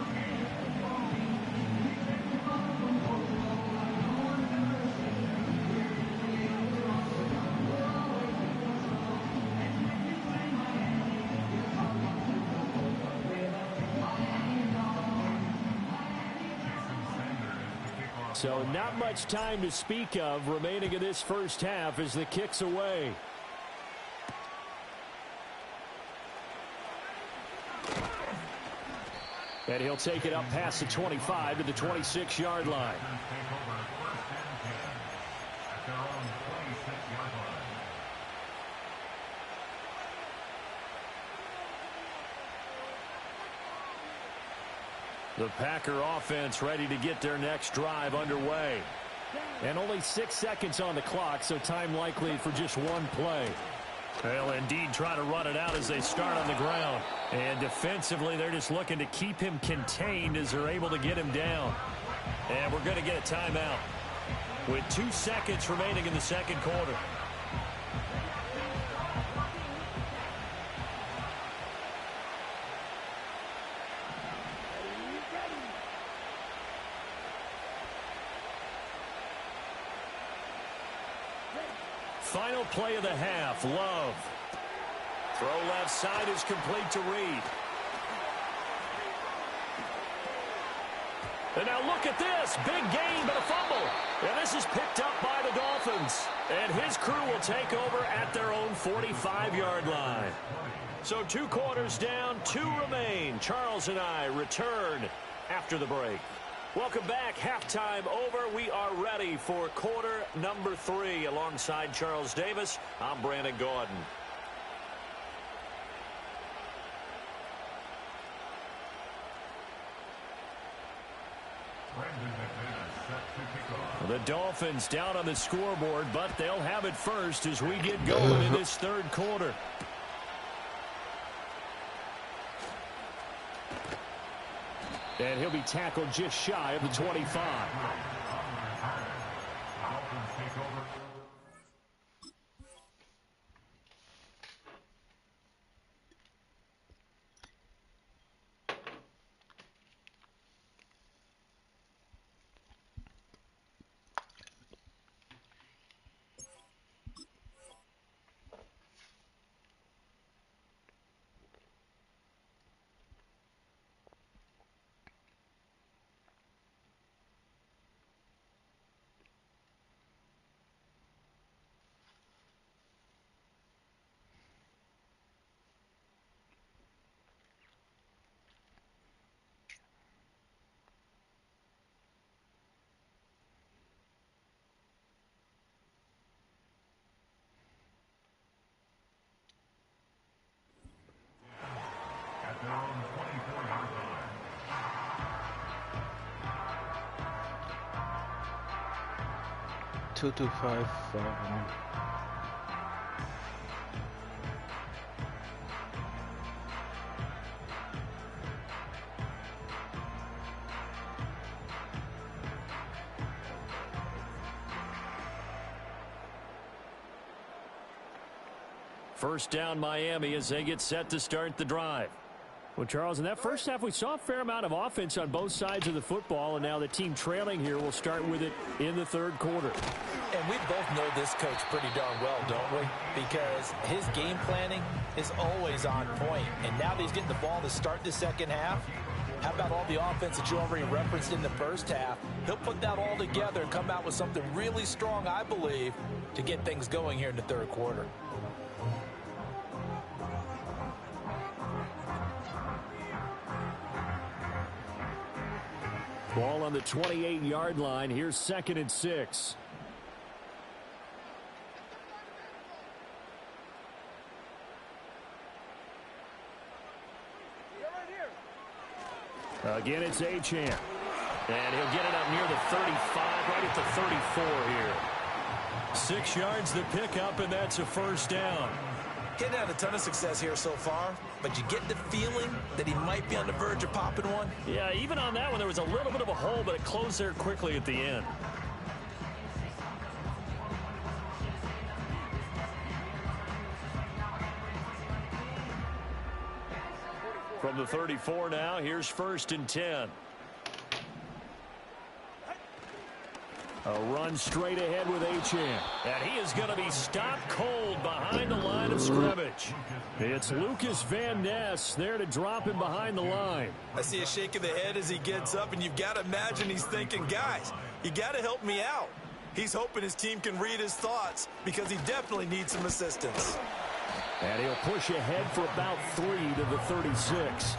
So not much time to speak of remaining in this first half as the kick's away. And he'll take it up past the 25 to the 26-yard line. The Packer offense ready to get their next drive underway. And only 6 seconds on the clock, so time likely for just one play. They'll indeed try to run it out as they start on the ground. And defensively, they're just looking to keep him contained as they're able to get him down. And we're going to get a timeout with 2 seconds remaining in the second quarter. Final play of the half, Love. Throw left side is complete to Reed. And now look at this. Big gain, but a fumble. And this is picked up by the Dolphins. And his crew will take over at their own 45-yard line. So 2 quarters down, 2 remain. Charles and I return after the break. Welcome back. Halftime over. We are ready for quarter number 3. Alongside Charles Davis, I'm Brandon Gordon. The Dolphins down on the scoreboard, but they'll have it first as we get going in this third quarter. And he'll be tackled just shy of the 25. Two, 2, 5, 5, 1. First down, Miami, as they get set to start the drive. Well, Charles, in that first half, we saw a fair amount of offense on both sides of the football, and now the team trailing here will start with it in the third quarter. And we both know this coach pretty darn well, don't we? Because his game planning is always on point. And now that he's getting the ball to start the second half, how about all the offense that you already referenced in the first half? He'll put that all together and come out with something really strong, I believe, to get things going here in the third quarter. Ball on the 28-yard line. Here's 2nd and 6. Again, it's Achane. And he'll get it up near the 35, right at the 34 here. 6 yards the pickup, and that's a first down. He's had a ton of success here so far, but you get the feeling that he might be on the verge of popping one. Yeah, even on that one, there was a little bit of a hole, but it closed there quickly at the end. From the 34 now, here's 1st and 10. A run straight ahead with Achane. And he is going to be stopped cold behind the line of scrimmage. It's Lucas Van Ness there to drop him behind the line. I see a shake of the head as he gets up, and you've got to imagine he's thinking, guys, you got to help me out. He's hoping his team can read his thoughts because he definitely needs some assistance. And he'll push ahead for about 3 to the 36.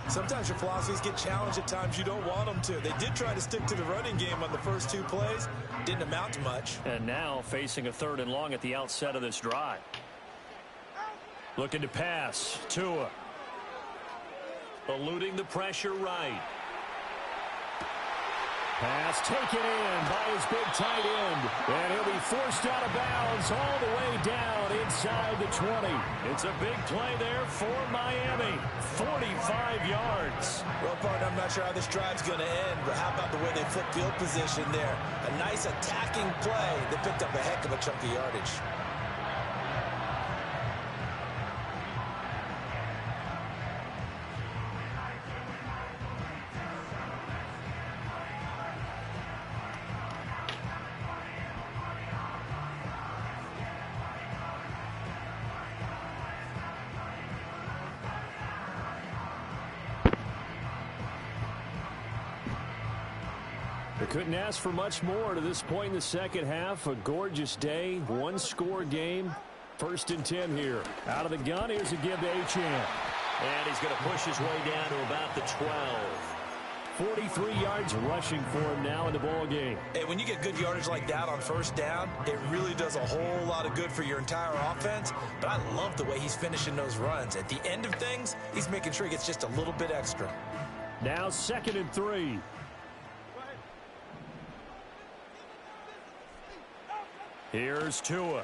Sometimes your philosophies get challenged at times you don't want them to. They did try to stick to the running game on the first 2 plays. Didn't amount to much. And now facing a 3rd and long at the outset of this drive. Looking to pass. Tua. Eluding the pressure right. Pass taken in by his big tight end. And he'll be forced out of bounds all the way down inside the 20. It's a big play there for Miami. 45 yards. Well, partner, I'm not sure how this drive's going to end, but how about the way they flip field position there? A nice attacking play that picked up a heck of a chunk of yardage. They couldn't ask for much more to this point in the second half. A gorgeous day, 1-score game. 1st and 10 here. Out of the gun, here's a give to Achane. And he's going to push his way down to about the 12. 43 yards rushing for him now in the ball game. Hey, when you get good yardage like that on 1st down, it really does a whole lot of good for your entire offense. But I love the way he's finishing those runs. At the end of things, he's making sure he gets just a little bit extra. Now 2nd and 3. Here's Tua.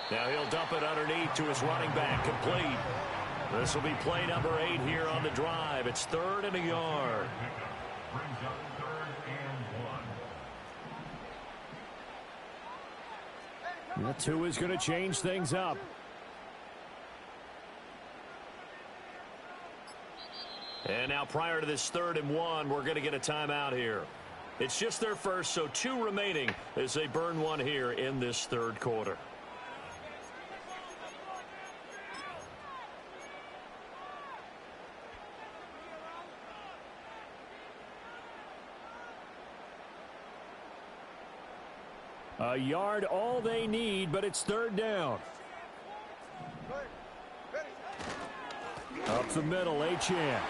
Now he'll dump it underneath to his running back. Complete. This will be play number 8 here on the drive. It's 3rd and a yard. And Tua's going to change things up. And now prior to this 3rd and 1, we're going to get a timeout here. It's just their first, so 2 remaining as they burn one here in this 3rd quarter. A yard all they need, but it's 3rd down. Up the middle, Achane.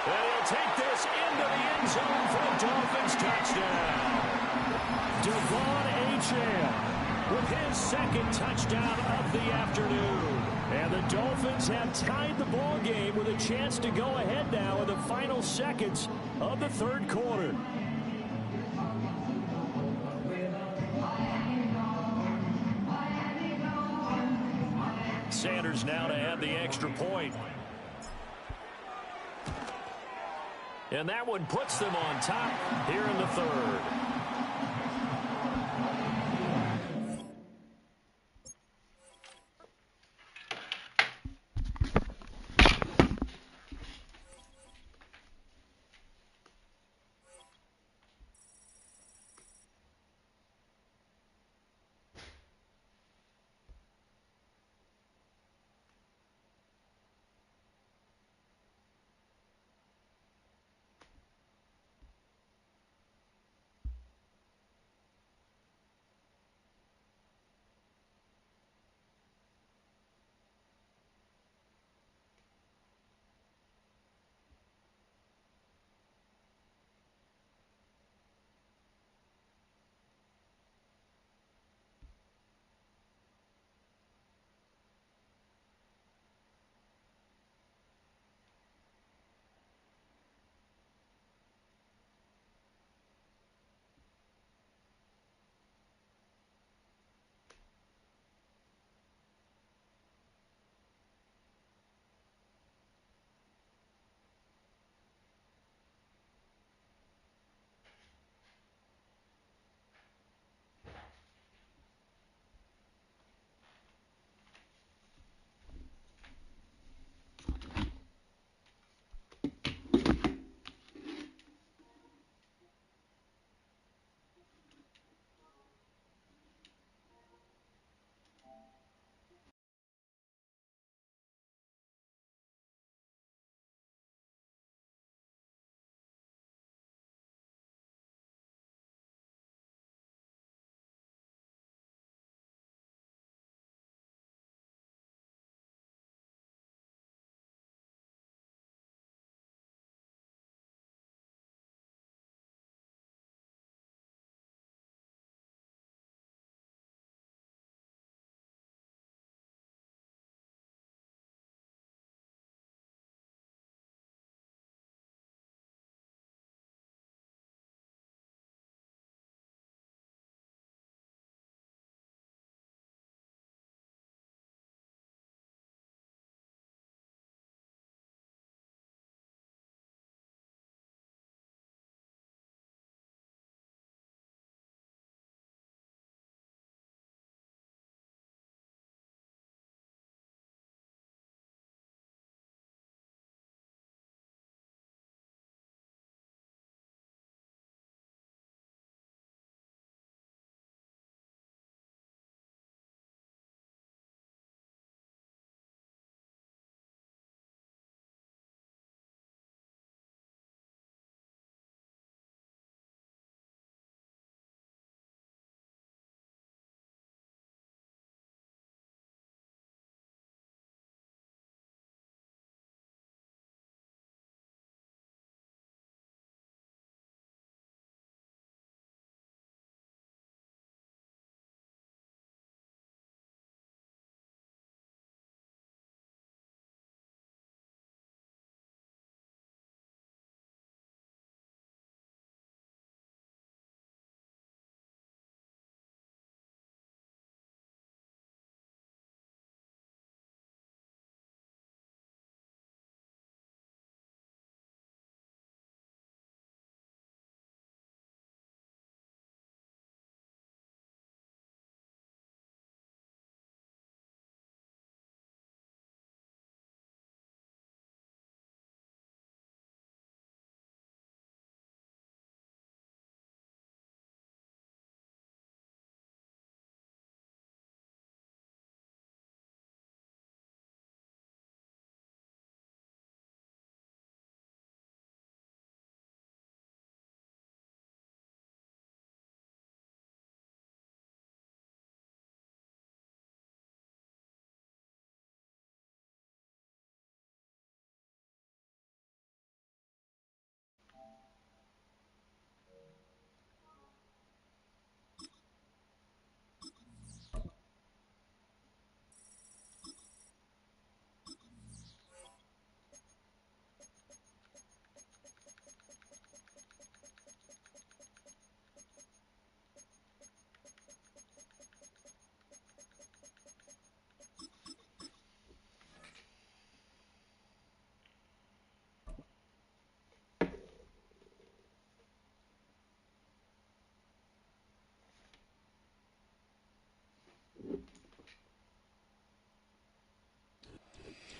And he'll take this into the end zone for a Dolphins touchdown. Devon Achane with his 2nd touchdown of the afternoon. And the Dolphins have tied the ball game with a chance to go ahead now in the final seconds of the 3rd quarter. Sanders now to add the extra point. And that one puts them on top here in the 3rd.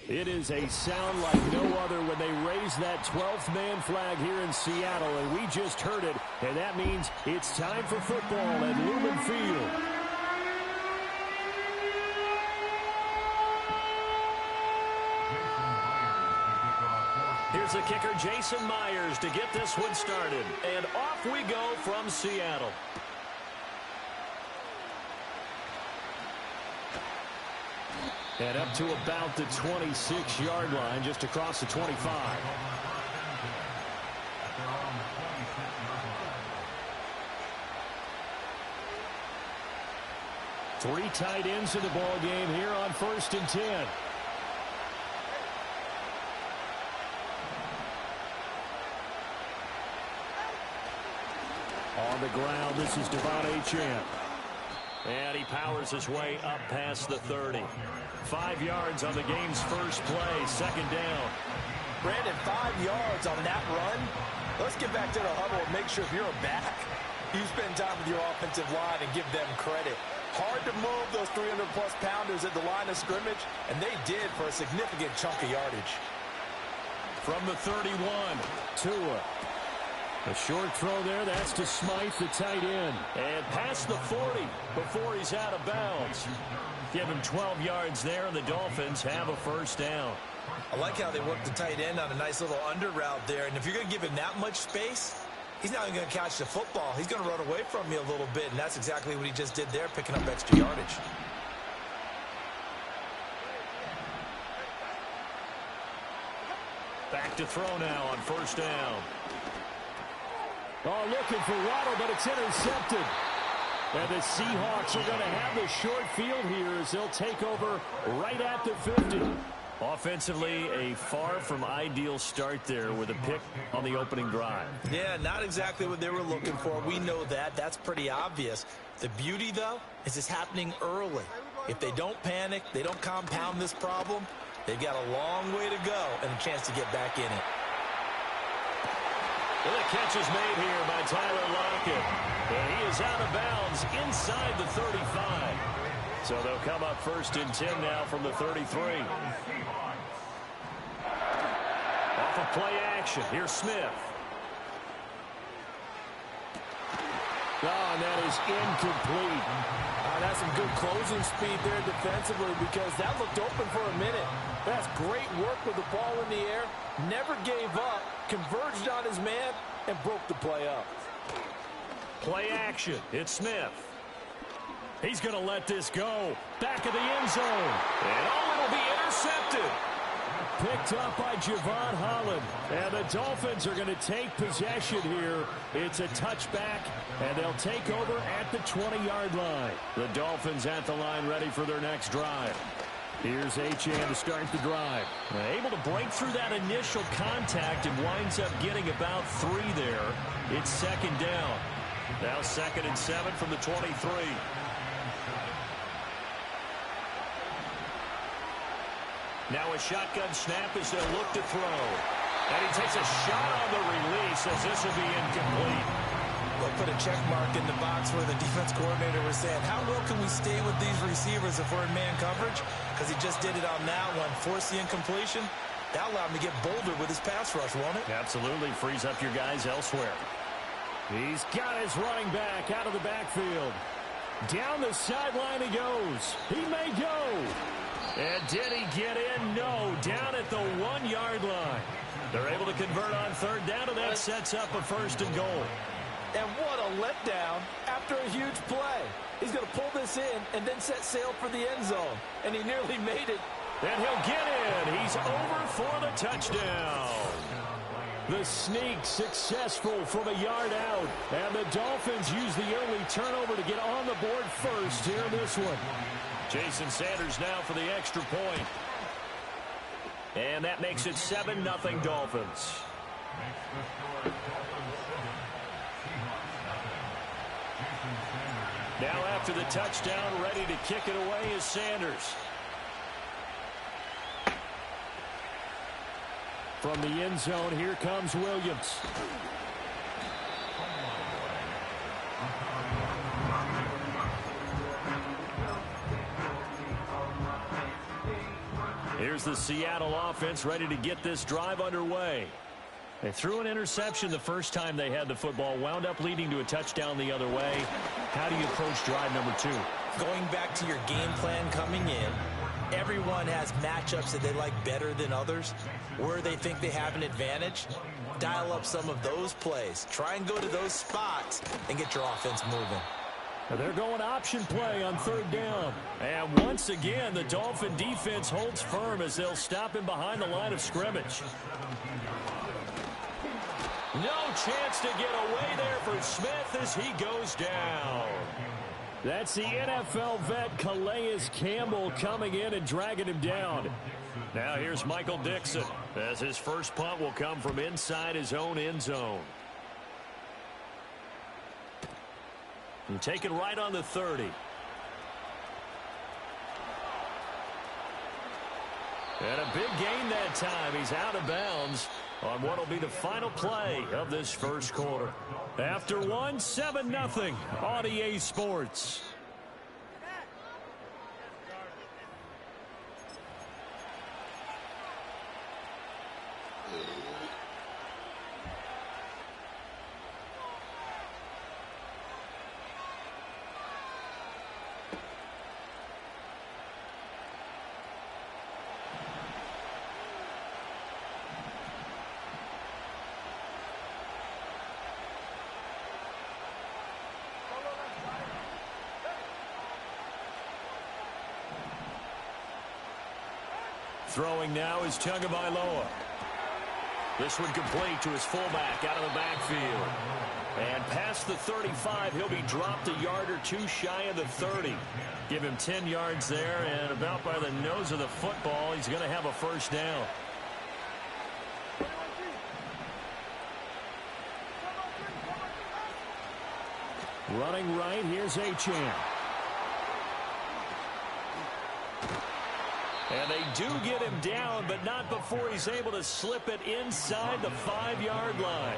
It is a sound like no other when they raise that 12th man flag here in Seattle, and we just heard it, and that means it's time for football at Lumen Field. Here's the kicker, Jason Myers, to get this one started. And off we go from Seattle. And up to about the 26-yard line, just across the 25. Three tight ends in the ball game here on 1st and 10. On the ground, this is Devon Achane. And he powers his way up past the 30. 5 yards on the game's first play, 2nd down. Brandon, 5 yards on that run. Let's get back to the huddle and make sure if you're a back, you spend time with your offensive line and give them credit. Hard to move those 300-plus pounders at the line of scrimmage, and they did for a significant chunk of yardage. From the 31, Tua. A short throw there, that's to Smythe, the tight end. And past the 40 before he's out of bounds. Give him 12 yards there, and the Dolphins have a 1st down. I like how they work the tight end on a nice little under route there. And if you're going to give him that much space, he's not even going to catch the football. He's going to run away from you a little bit, and that's exactly what he just did there, picking up extra yardage. Back to throw now on 1st down. Oh, looking for Waddle, but it's intercepted. And the Seahawks are going to have the short field here as they'll take over right at the 50. Offensively, a far from ideal start there with a pick on the opening drive. Yeah, not exactly what they were looking for. We know that. That's pretty obvious. The beauty, though, is it's happening early. If they don't panic, they don't compound this problem, they've got a long way to go and a chance to get back in it. Well, the catch is made here by Tyler Lockett. And he is out of bounds inside the 35. So they'll come up 1st and 10 now from the 33. Off of play action. Here's Smith. And that is incomplete. That's some good closing speed there defensively because that looked open for a minute. That's great work with the ball in the air. Never gave up, converged on his man, and broke the play up. Play action. It's Smith. He's going to let this go. Back of the end zone. And it'll be intercepted. Picked up by Javon Holland. And the Dolphins are going to take possession here. It's a touchback, and they'll take over at the 20-yard line. The Dolphins at the line ready for their next drive. Here's Achane to start the drive. Able to break through that initial contact and winds up getting about 3 there. It's 2nd down. Now 2nd and 7 from the 23. Now a shotgun snap as they'll look to throw. And he takes a shot on the release as this will be incomplete. They'll put a check mark in the box where the defense coordinator was saying, how well can we stay with these receivers if we're in man coverage? Because he just did it on that one. Force the incompletion. That allowed him to get bolder with his pass rush, won't it? Absolutely. Frees up your guys elsewhere. He's got his running back out of the backfield. Down the sideline he goes. He may go. And did he get in? No. Down at the 1-yard line. They're able to convert on 3rd down, and that sets up a 1st and goal. And what a letdown after a huge play. He's going to pull this in and then set sail for the end zone. And he nearly made it. And he'll get in. He's over for the touchdown. The sneak successful from a yard out. And the Dolphins use the early turnover to get on the board first here in this one. Jason Sanders now for the extra point. And that makes it 7-0 Dolphins. Now after the touchdown, ready to kick it away is Sanders. From the end zone, here comes Williams. Here's the Seattle offense ready to get this drive underway. They threw an interception the first time they had the football, wound up leading to a touchdown the other way. How do you approach drive number 2? Going back to your game plan coming in, everyone has matchups that they like better than others. Where they think they have an advantage, dial up some of those plays. Try and go to those spots and get your offense moving. They're going option play on 3rd down. And once again, the Dolphin defense holds firm as they'll stop him behind the line of scrimmage. No chance to get away there for Smith as he goes down. That's the NFL vet Calais Campbell coming in and dragging him down. Now here's Michael Dixon as his first punt will come from inside his own end zone. And taken right on the 30. And a big gain that time. He's out of bounds on what will be the final play of this first quarter. After 7-0 on EA Sports. Throwing now is Tagovailoa. This one complete to his fullback out of the backfield. And past the 35, he'll be dropped a yard or two shy of the 30. Give him 10 yards there, and about by the nose of the football, he's going to have a first down. Running right, here's Achane. And they do get him down, but not before he's able to slip it inside the 5-yard line.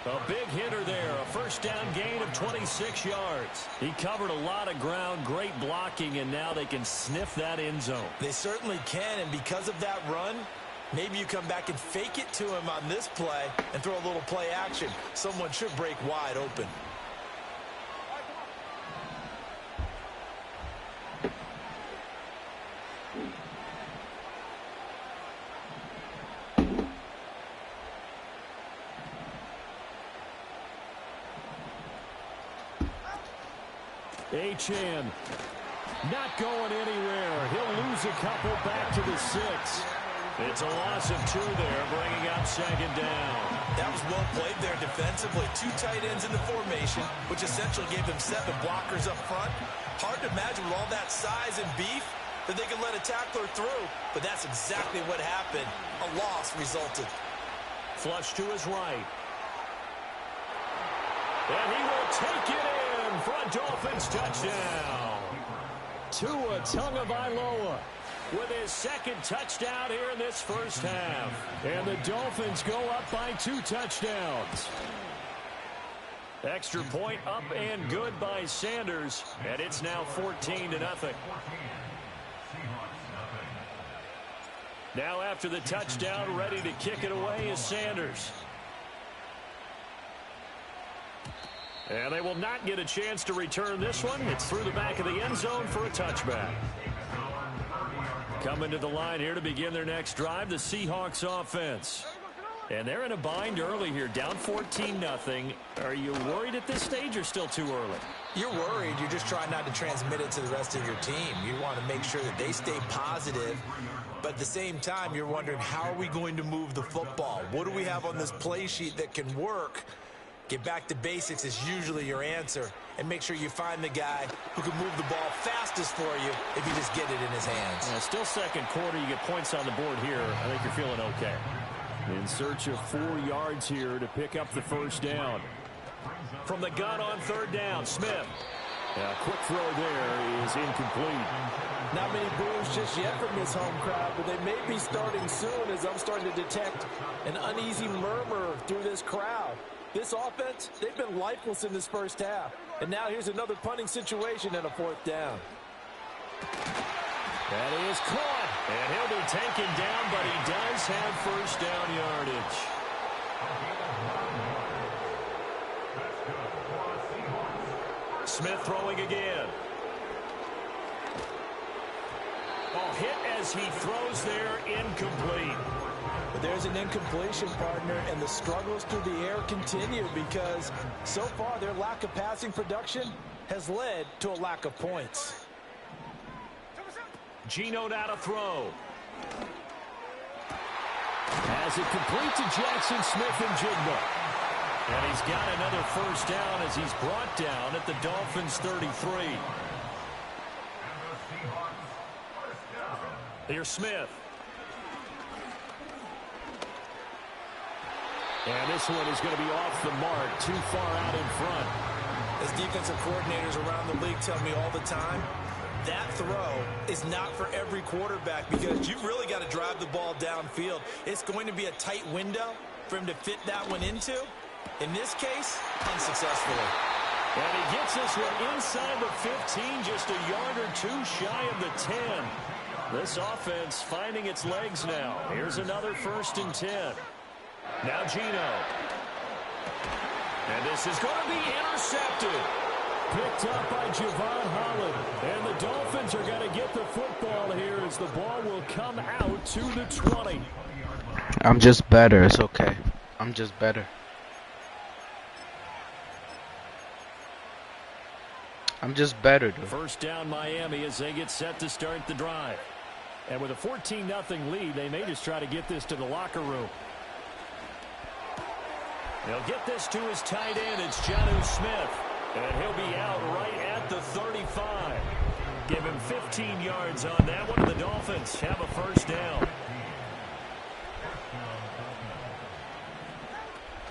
A big hitter there, a first down gain of 26 yards. He covered a lot of ground, great blocking, and now they can sniff that end zone. They certainly can, and because of that run, maybe you come back and fake it to him on this play and throw a little play action. Someone should break wide open. Achane not going anywhere. He'll lose a couple back to the 6. It's a loss of 2 there, bringing up 2nd down. That was well played there defensively. 2 tight ends in the formation, which essentially gave them 7 blockers up front. Hard to imagine with all that size and beef that they could let a tackler through, but that's exactly what happened. A loss resulted. Flush to his right. And he will take it in for a Dolphins touchdown. Tua Tagovailoa with his 2nd touchdown here in this first half. And the Dolphins go up by 2 touchdowns. Extra point up and good by Sanders. And it's now 14-0. Now after the touchdown, ready to kick it away is Sanders. And they will not get a chance to return this one. It's through the back of the end zone for a touchback. Coming to the line here to begin their next drive, the Seahawks offense. And they're in a bind early here, down 14-0. Are you worried at this stage or still too early? You're worried. You're just trying not to transmit it to the rest of your team. You want to make sure that they stay positive. But at the same time, you're wondering, how are we going to move the football? What do we have on this play sheet that can work? Get back to basics is usually your answer. And make sure you find the guy who can move the ball fastest for you if you just get it in his hands. Yeah, still second quarter. You get points on the board here. I think you're feeling okay. In search of 4 yards here to pick up the first down. From the gun on 3rd down, Smith. A quick throw there is incomplete. Not many boos just yet from this home crowd, but they may be starting soon as I'm starting to detect an uneasy murmur through this crowd. This offense, they've been lifeless in this first half. And now here's another punting situation and a 4th down. That is caught. And he'll be taken down, but he does have first down yardage. Smith throwing again. Oh, hit as he throws there, incomplete. But there's an incompletion, partner, and the struggles through the air continue because so far their lack of passing production has led to a lack of points. Geno now to throw. As it complete to Jackson Smith-Njigba. And he's got another first down as he's brought down at the Dolphins' 33. Here's Smith. And this one is going to be off the mark, too far out in front. As defensive coordinators around the league tell me all the time, that throw is not for every quarterback because you've really got to drive the ball downfield. It's going to be a tight window for him to fit that one into. In this case, unsuccessfully. And he gets this one inside the 15, just a yard or two shy of the 10. This offense finding its legs now. Here's another 1st and 10. Now Geno. And this is going to be intercepted. Picked up by Javon Holland. And the Dolphins are going to get the football here as the ball will come out to the 20. I'm just better. It's okay. I'm just better. I'm just better, dude. First down Miami as they get set to start the drive. And with a 14-0 lead, they may just try to get this to the locker room. They'll get this to his tight end. It's Jonnu Smith. And he'll be out right at the 35. Give him 15 yards on that one. The Dolphins have a first down.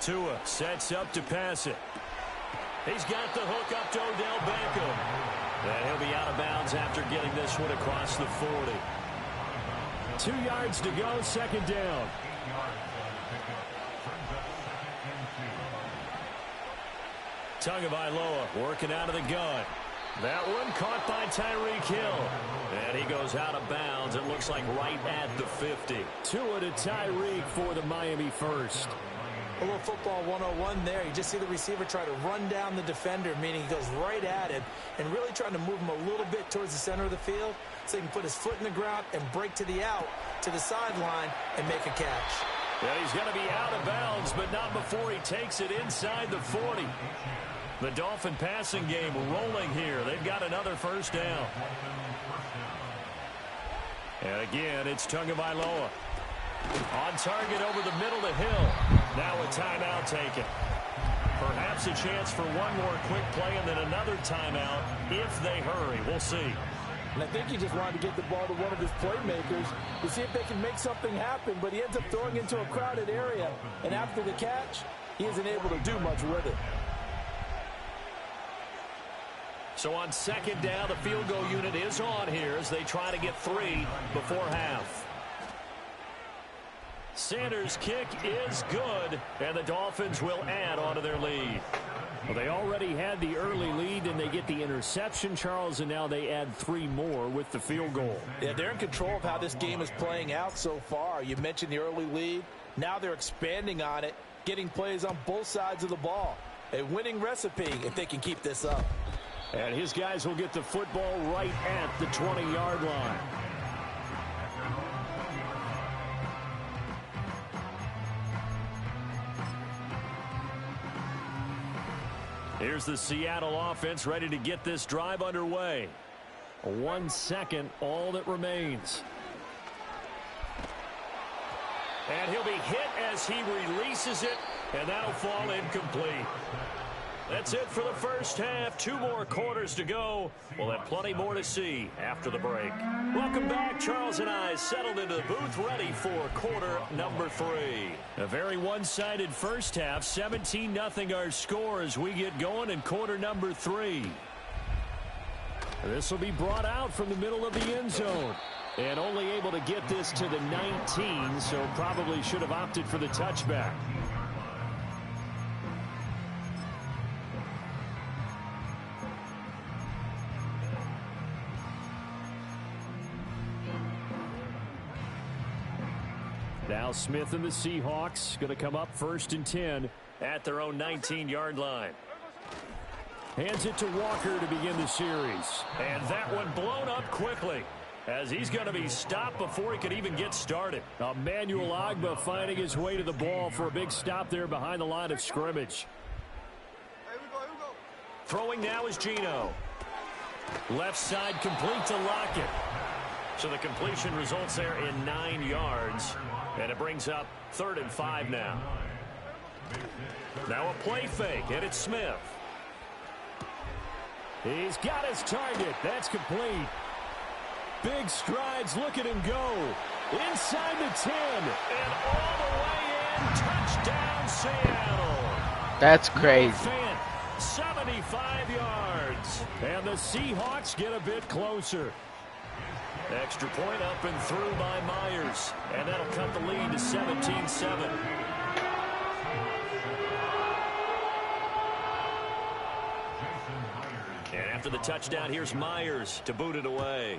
Tua sets up to pass it. He's got the hook up to Odell Beckham. And he'll be out of bounds after getting this one across the 40. 2 yards to go, second down. Tagovailoa working out of the gun. That one caught by Tyreek Hill. And he goes out of bounds. It looks like right at the 50. Tua to Tyreek for the Miami first. A little football 101 there. You just see the receiver try to run down the defender, meaning he goes right at it and really trying to move him a little bit towards the center of the field so he can put his foot in the ground and break to the out, to the sideline, and make a catch. Yeah, he's going to be out of bounds, but not before he takes it inside the 40. The Dolphin passing game rolling here. They've got another first down. And again, it's Tagovailoa. On target over the middle to Hill. Now a timeout taken. Perhaps a chance for one more quick play and then another timeout if they hurry. We'll see. And I think he just wanted to get the ball to one of his playmakers to see if they can make something happen, but he ends up throwing into a crowded area, and after the catch, he isn't able to do much with it. So on second down, the field goal unit is on here as they try to get 3 before half. Sanders' kick is good, and the Dolphins will add on to their lead. Well, they already had the early lead, and they get the interception, Charles, and now they add 3 more with the field goal. Yeah, they're in control of how this game is playing out so far. You mentioned the early lead. Now they're expanding on it, getting plays on both sides of the ball. A winning recipe if they can keep this up. And his guys will get the football right at the 20-yard line. Here's the Seattle offense ready to get this drive underway. 1 second, all that remains. And he'll be hit as he releases it, and that'll fall incomplete. That's it for the first half. 2 more quarters to go. We'll have plenty more to see after the break. Welcome back. Charles and I settled into the booth ready for quarter number 3. A very one-sided first half. 17-0 our score as we get going in quarter number 3. This will be brought out from the middle of the end zone. And only able to get this to the 19, so probably should have opted for the touchback. Now Smith and the Seahawks going to come up 1st and 10 at their own 19-yard line. Hands it to Walker to begin the series. And that one blown up quickly, as he's going to be stopped before he could even get started. Emmanuel Ogbah finding his way to the ball for a big stop there behind the line of scrimmage. Throwing now is Geno. Left side complete to Lockett. So the completion results there in 9 yards. And it brings up 3rd and 5 now. Now a play fake, and it's Smith. He's got his target. That's complete. Big strides. Look at him go. Inside the 10. And all the way in. Touchdown, Seattle. That's crazy. 75 yards. And the Seahawks get a bit closer. Extra point up and through by Myers. And that'll cut the lead to 17-7. And after the touchdown, here's Myers to boot it away.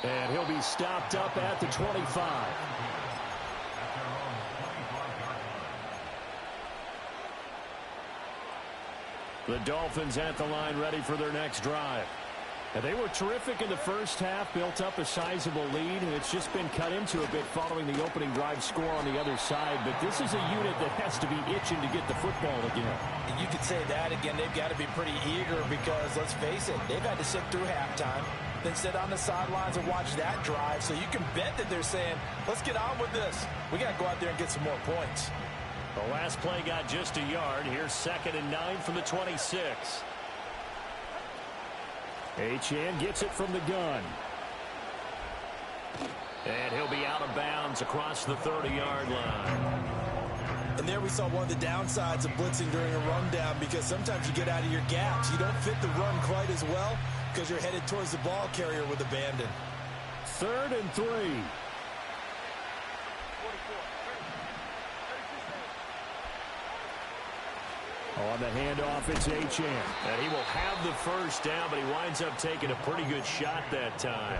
And he'll be stopped up at the 25. The Dolphins at the line ready for their next drive. And they were terrific in the first half, built up a sizable lead, and it's just been cut into a bit following the opening drive score on the other side. But this is a unit that has to be itching to get the football again. And you could say that again. They've got to be pretty eager because, let's face it, they've had to sit through halftime, then sit on the sidelines and watch that drive. So you can bet that they're saying, let's get on with this. We got to go out there and get some more points. The last play got just a yard. Here's 2nd and 9 from the 26. Achane gets it from the gun. And he'll be out of bounds across the 30-yard line. And there we saw one of the downsides of blitzing during a rundown, because sometimes you get out of your gaps. You don't fit the run quite as well because you're headed towards the ball carrier with abandon. 3rd and 3. On the handoff, it's Achane. And he will have the first down, but he winds up taking a pretty good shot that time.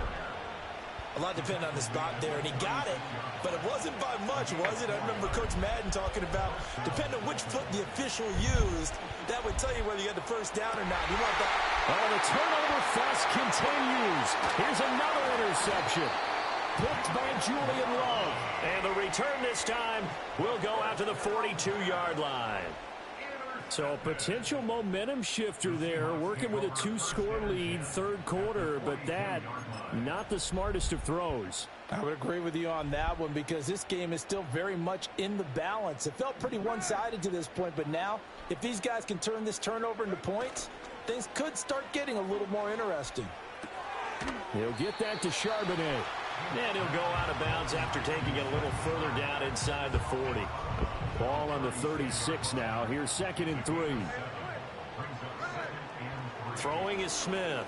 A lot depended on the spot there, and he got it, but it wasn't by much, was it? I remember Coach Madden talking about, depending on which foot the official used, that would tell you whether you had the first down or not. You want that. Oh, the turnover fuss continues. Here's another interception. Picked by Julian Love. And the return this time will go out to the 42-yard line. So potential momentum shifter there, working with a 2-score lead, 3rd quarter, but that, not the smartest of throws. I would agree with you on that one, because this game is still very much in the balance. It felt pretty one-sided to this point, but now, if these guys can turn this turnover into points, things could start getting a little more interesting. He'll get that to Charbonnet. And he'll go out of bounds after taking it a little further down inside the 40. Ball on the 36 now. Here's 2nd and 3. Throwing is Smith.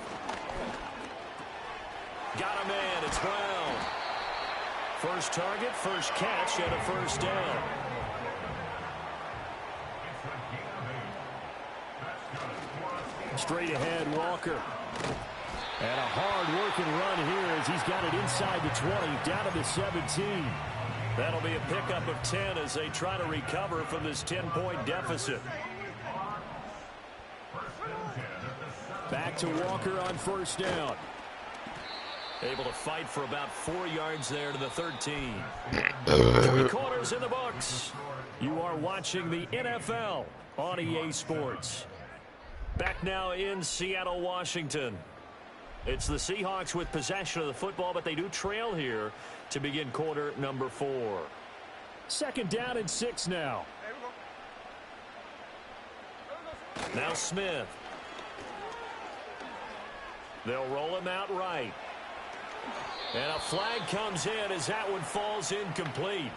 Got a man. It's Brown. First target, first catch, and a first down. Straight ahead, Walker. And a hard-working run here as he's got it inside the 20, down to the 17. That'll be a pickup of 10 as they try to recover from this 10-point deficit. Back to Walker on first down. Able to fight for about 4 yards there to the 13. 3 quarters in the books. You are watching the NFL on EA Sports. Back now in Seattle, Washington. It's the Seahawks with possession of the football, but they do trail here to begin quarter number 4. 2nd down and 6 now. Now Smith. They'll roll him out right. And a flag comes in as that one falls incomplete.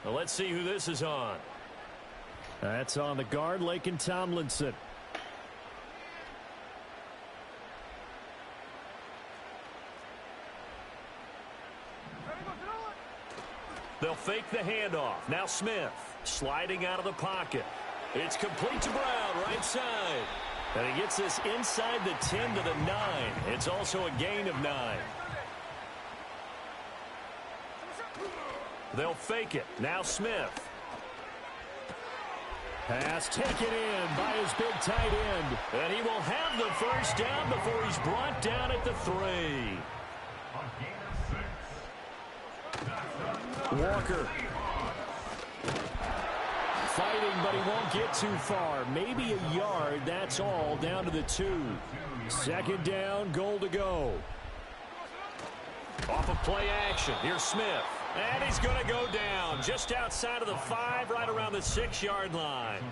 Well, let's see who this is on. That's on the guard, Laken Tomlinson. They'll fake the handoff. Now Smith sliding out of the pocket. It's complete to Brown, right side. And he gets this inside the 10 to the 9. It's also a gain of 9. They'll fake it. Now Smith. Pass taken in by his big tight end. And he will have the first down before he's brought down at the 3. Walker. Fighting, but he won't get too far. Maybe a yard, that's all, down to the 2. Second down, goal to go. Off of play action, here's Smith. And he's going to go down just outside of the 5, right around the 6-yard line.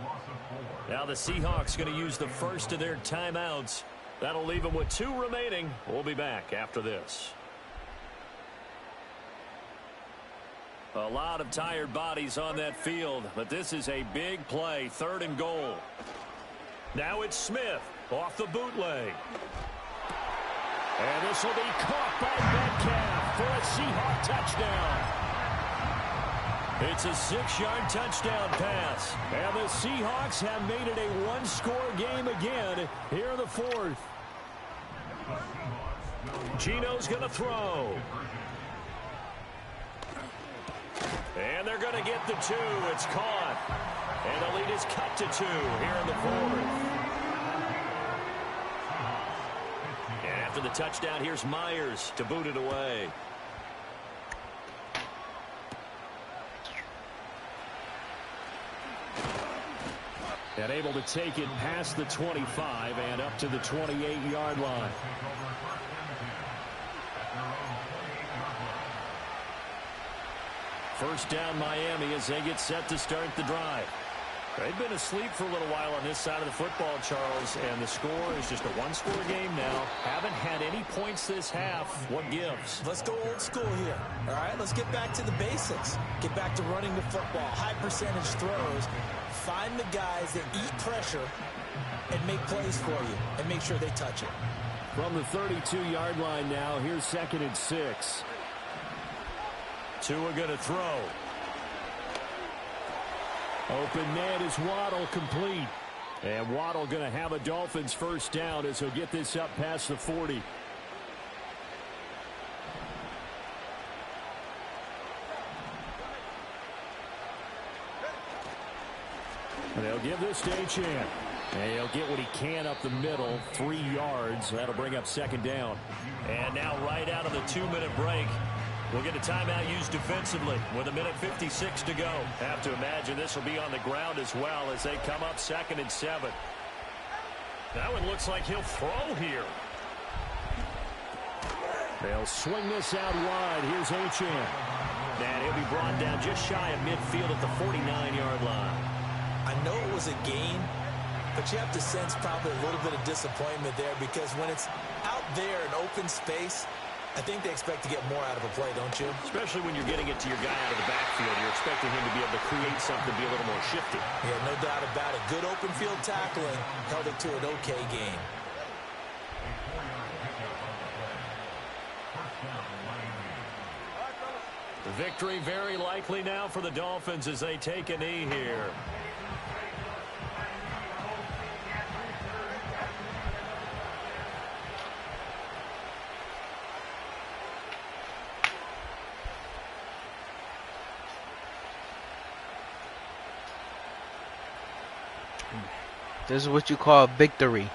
Now the Seahawks going to use the first of their timeouts. That'll leave them with 2 remaining. We'll be back after this. A lot of tired bodies on that field, but this is a big play, 3rd and goal. Now it's Smith off the bootleg. And this will be caught by Metcalf for a Seahawk touchdown. It's a 6-yard touchdown pass. And the Seahawks have made it a 1-score game again here in the 4th. Geno's going to throw. And they're going to get the 2. It's caught. And the lead is cut to 2 here in the 4th. And after the touchdown, here's Myers to boot it away. And able to take it past the 25 and up to the 28-yard line. First down Miami as they get set to start the drive. They've been asleep for a little while on this side of the football, Charles, and the score is just a 1-score game now. Haven't had any points this half. What gives? Let's go old school here. All right, let's get back to the basics. Get back to running the football, high percentage throws. Find the guys that eat pressure and make plays for you and make sure they touch it. From the 32-yard line now, here's 2nd and 6. Tua going to throw. Open man is Waddle, complete. And Waddle going to have a Dolphins first down as he'll get this up past the 40. They'll give this to Achane. And he'll get what he can up the middle, 3 yards. That'll bring up 2nd down. And now right out of the 2-minute break, we'll get a timeout used defensively with 1:56 to go. Have to imagine this will be on the ground as well as they come up 2nd and 7. That one looks like he'll throw here. They'll swing this out wide. Here's Achane. And he'll be brought down just shy of midfield at the 49-yard line. I know it was a gain, but you have to sense probably a little bit of disappointment there because when it's out there in open space, I think they expect to get more out of a play, don't you? Especially when you're getting it to your guy out of the backfield. You're expecting him to be able to create something, be a little more shifty. Yeah, no doubt about it. Good open field tackling held it to an okay gain. The victory very likely now for the Dolphins as they take a knee here. This is what you call a victory.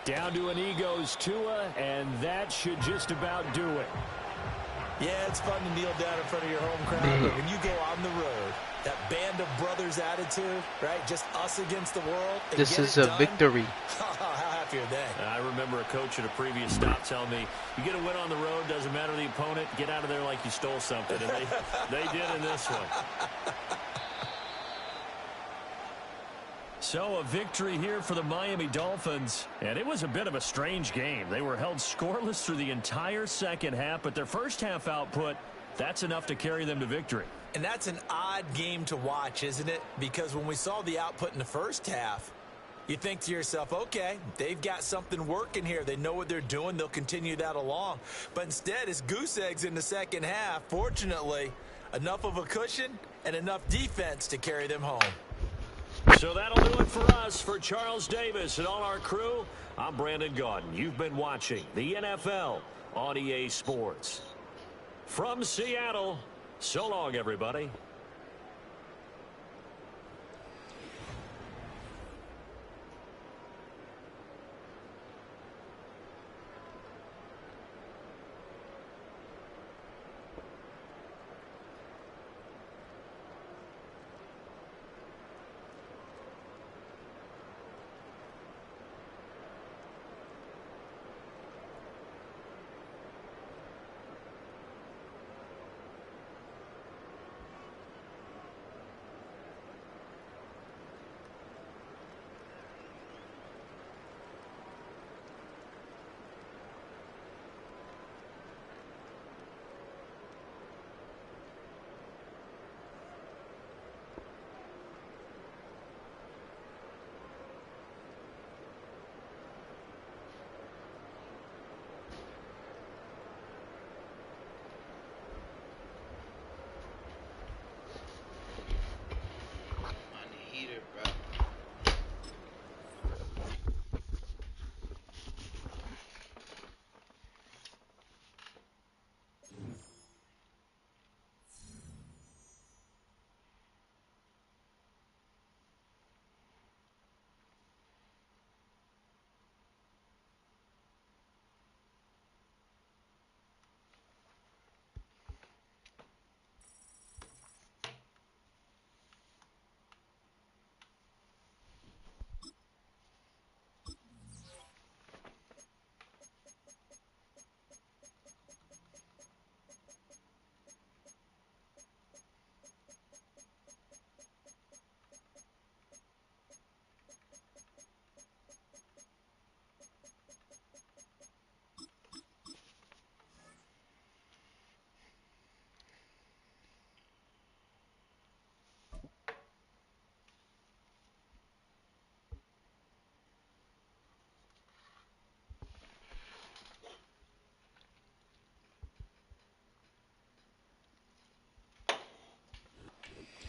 Down to a knee goes Tua, and that should just about do it. Yeah, it's fun to kneel down in front of your home crowd, but when you go on the road, that band of brothers attitude, right? Just us against the world. This is a victory. How happy are they? I remember a coach at a previous stop telling me, you get a win on the road, doesn't matter the opponent, get out of there like you stole something. And they did in this one. So a victory here for the Miami Dolphins. And it was a bit of a strange game. They were held scoreless through the entire second half, but their first half output, that's enough to carry them to victory. And that's an odd game to watch, isn't it? Because when we saw the output in the first half, You think to yourself, okay, they've got something working here. They know what they're doing. They'll continue that along. But instead, it's goose eggs in the second half. Fortunately, enough of a cushion and enough defense to carry them home. So that'll do it for us. For Charles Davis and all our crew, I'm Brandon Gaudin. You've been watching the NFL on EA Sports. From Seattle, so long, everybody.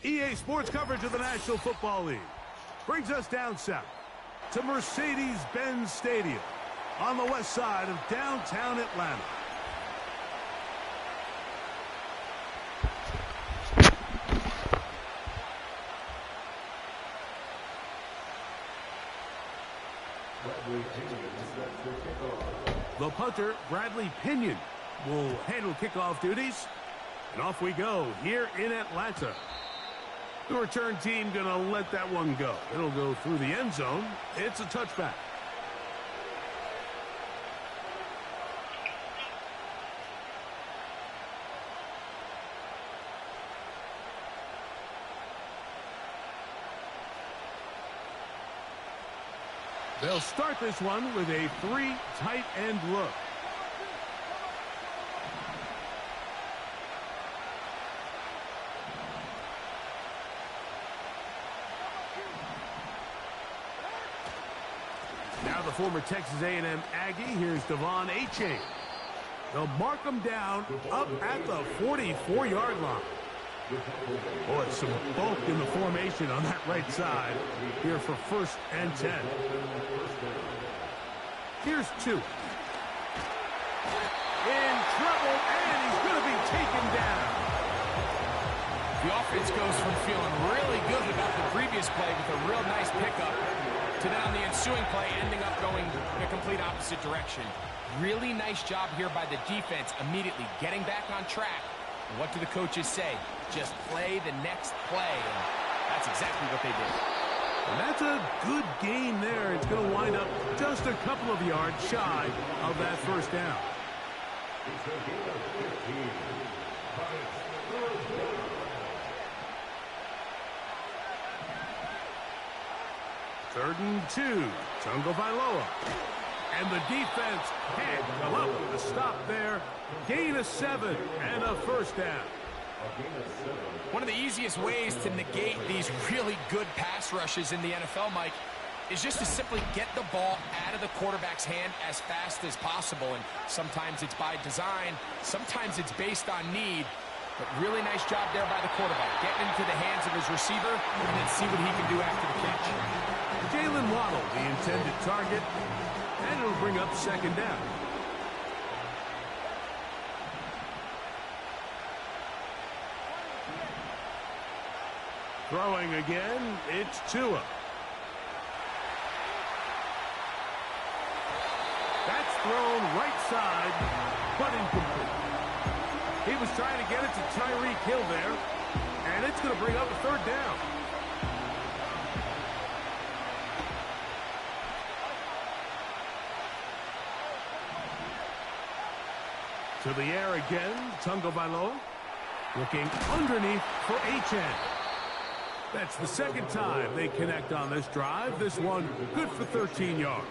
EA Sports coverage of the National Football League brings us down south to Mercedes-Benz Stadium on the west side of downtown Atlanta. The punter, Bradley Pinion, will handle kickoff duties. And off we go here in Atlanta. The return team going to let that one go. It'll go through the end zone. It's a touchback. They'll start this one with a 3 tight end look. Now the former Texas A&M Aggie, here's Devon Achane. They'll mark him down up at the 44-yard line. Boy, some bulk in the formation on that right side here for 1st and 10. Here's 2. In trouble, and he's going to be taken down. The offense goes from feeling really good about the previous play with a real nice pickup to then on the ensuing play ending up going the complete opposite direction. Really nice job here by the defense immediately getting back on track. And what do the coaches say? Just play the next play. And that's exactly what they did. And that's a good gain there. It's going to wind up just a couple of yards shy of that 1st down. 3rd and 2. Tagovailoa. And the defense can't come up with a stop there. Gain of 7 and a 1st down. One of the easiest ways to negate these really good pass rushes in the NFL, Mike, is just to simply get the ball out of the quarterback's hand as fast as possible. And sometimes it's by design, sometimes it's based on need. But really nice job there by the quarterback, getting into the hands of his receiver and then see what he can do after the catch. Jalen Waddle, the intended target, and it'll bring up second down. Throwing again, it's Tua. That's thrown right side, but incomplete. He was trying to get it to Tyreek Hill there, and it's going to bring up a third down. To the air again, Tagovailoa looking underneath for Achane. That's the second time they connect on this drive. This one good for 13 yards.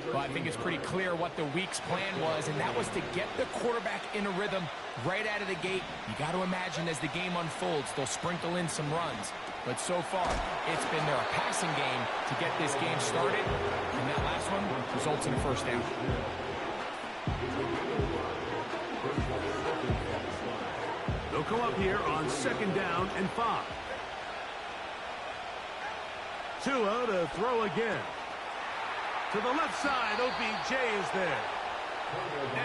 Well, I think it's pretty clear what the week's plan was, and that was to get the quarterback in a rhythm right out of the gate. You got to imagine as the game unfolds, they'll sprinkle in some runs. But so far, it's been their passing game to get this game started, and that last one results in a first down. They'll come up here on second down and 5. Tua to throw again. To the left side, OBJ is there.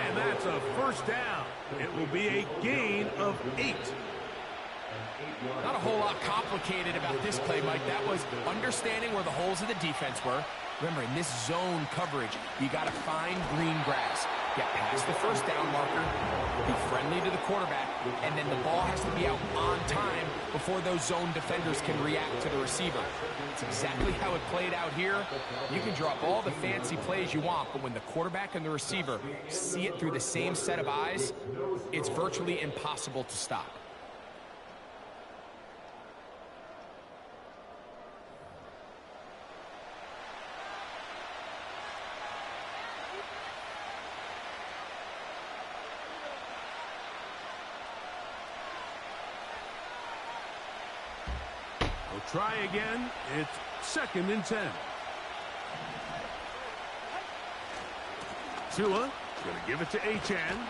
And that's a first down. It will be a gain of 8. Not a whole lot complicated about this play, Mike. That was understanding where the holes of the defense were. Remember, in this zone coverage, you got to find green grass. Get past the first down marker, be friendly to the quarterback, and then the ball has to be out on time before those zone defenders can react to the receiver. It's exactly how it played out here. You can draw up all the fancy plays you want, but when the quarterback and the receiver see it through the same set of eyes, it's virtually impossible to stop. Try again. It's second and 10. Tua going to give it to Achane.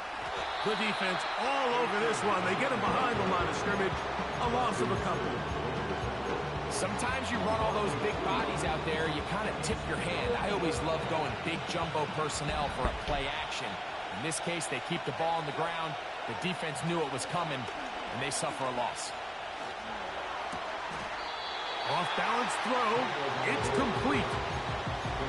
The defense all over this one. They get him behind the line of scrimmage. A loss of a couple. Sometimes you run all those big bodies out there, you kind of tip your hand. I always love going big jumbo personnel for a play action. In this case, they keep the ball on the ground. The defense knew it was coming, and they suffer a loss. Off-balance throw. It's complete.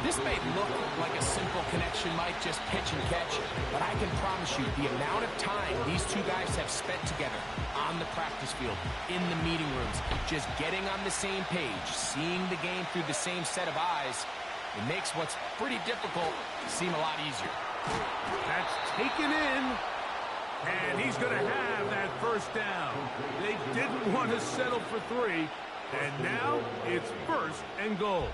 This may look like a simple connection, Mike, just pitch and catch, but I can promise you the amount of time these two guys have spent together on the practice field, in the meeting rooms, just getting on the same page, seeing the game through the same set of eyes, it makes what's pretty difficult seem a lot easier. That's taken in, and he's going to have that first down. They didn't want to settle for 3. And now it's first and goal.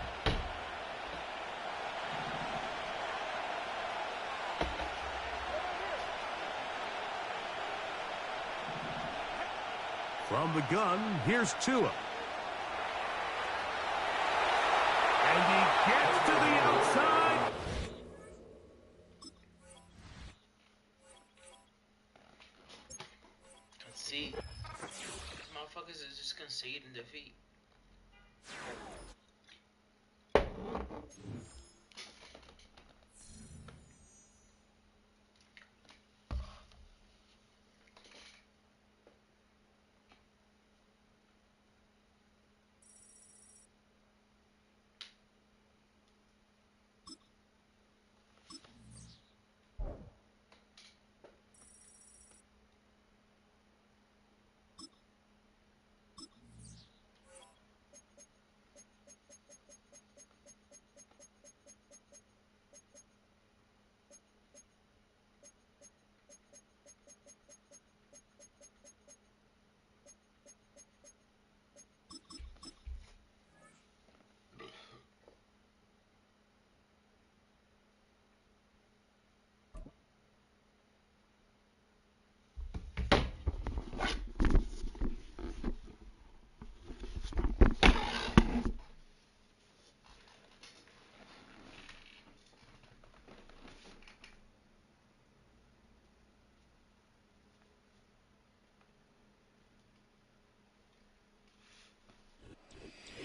From the gun, here's Tua. And he gets to the outside. Concede. Motherfuckers is just conceding defeat.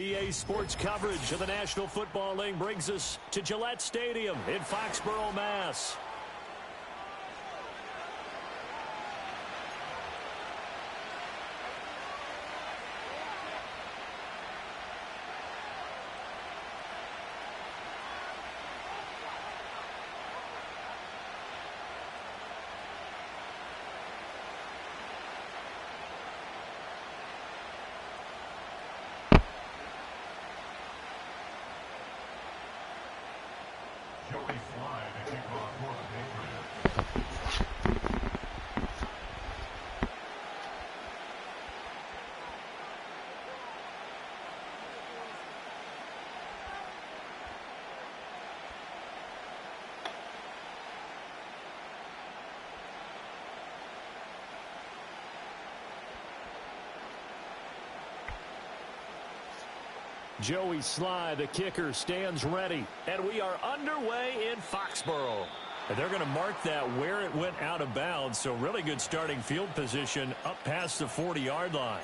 EA Sports coverage of the National Football League brings us to Gillette Stadium in Foxborough, Mass. Joey Sly, the kicker, stands ready. And we are underway in Foxborough. And they're going to mark that where it went out of bounds. So really good starting field position up past the 40-yard line.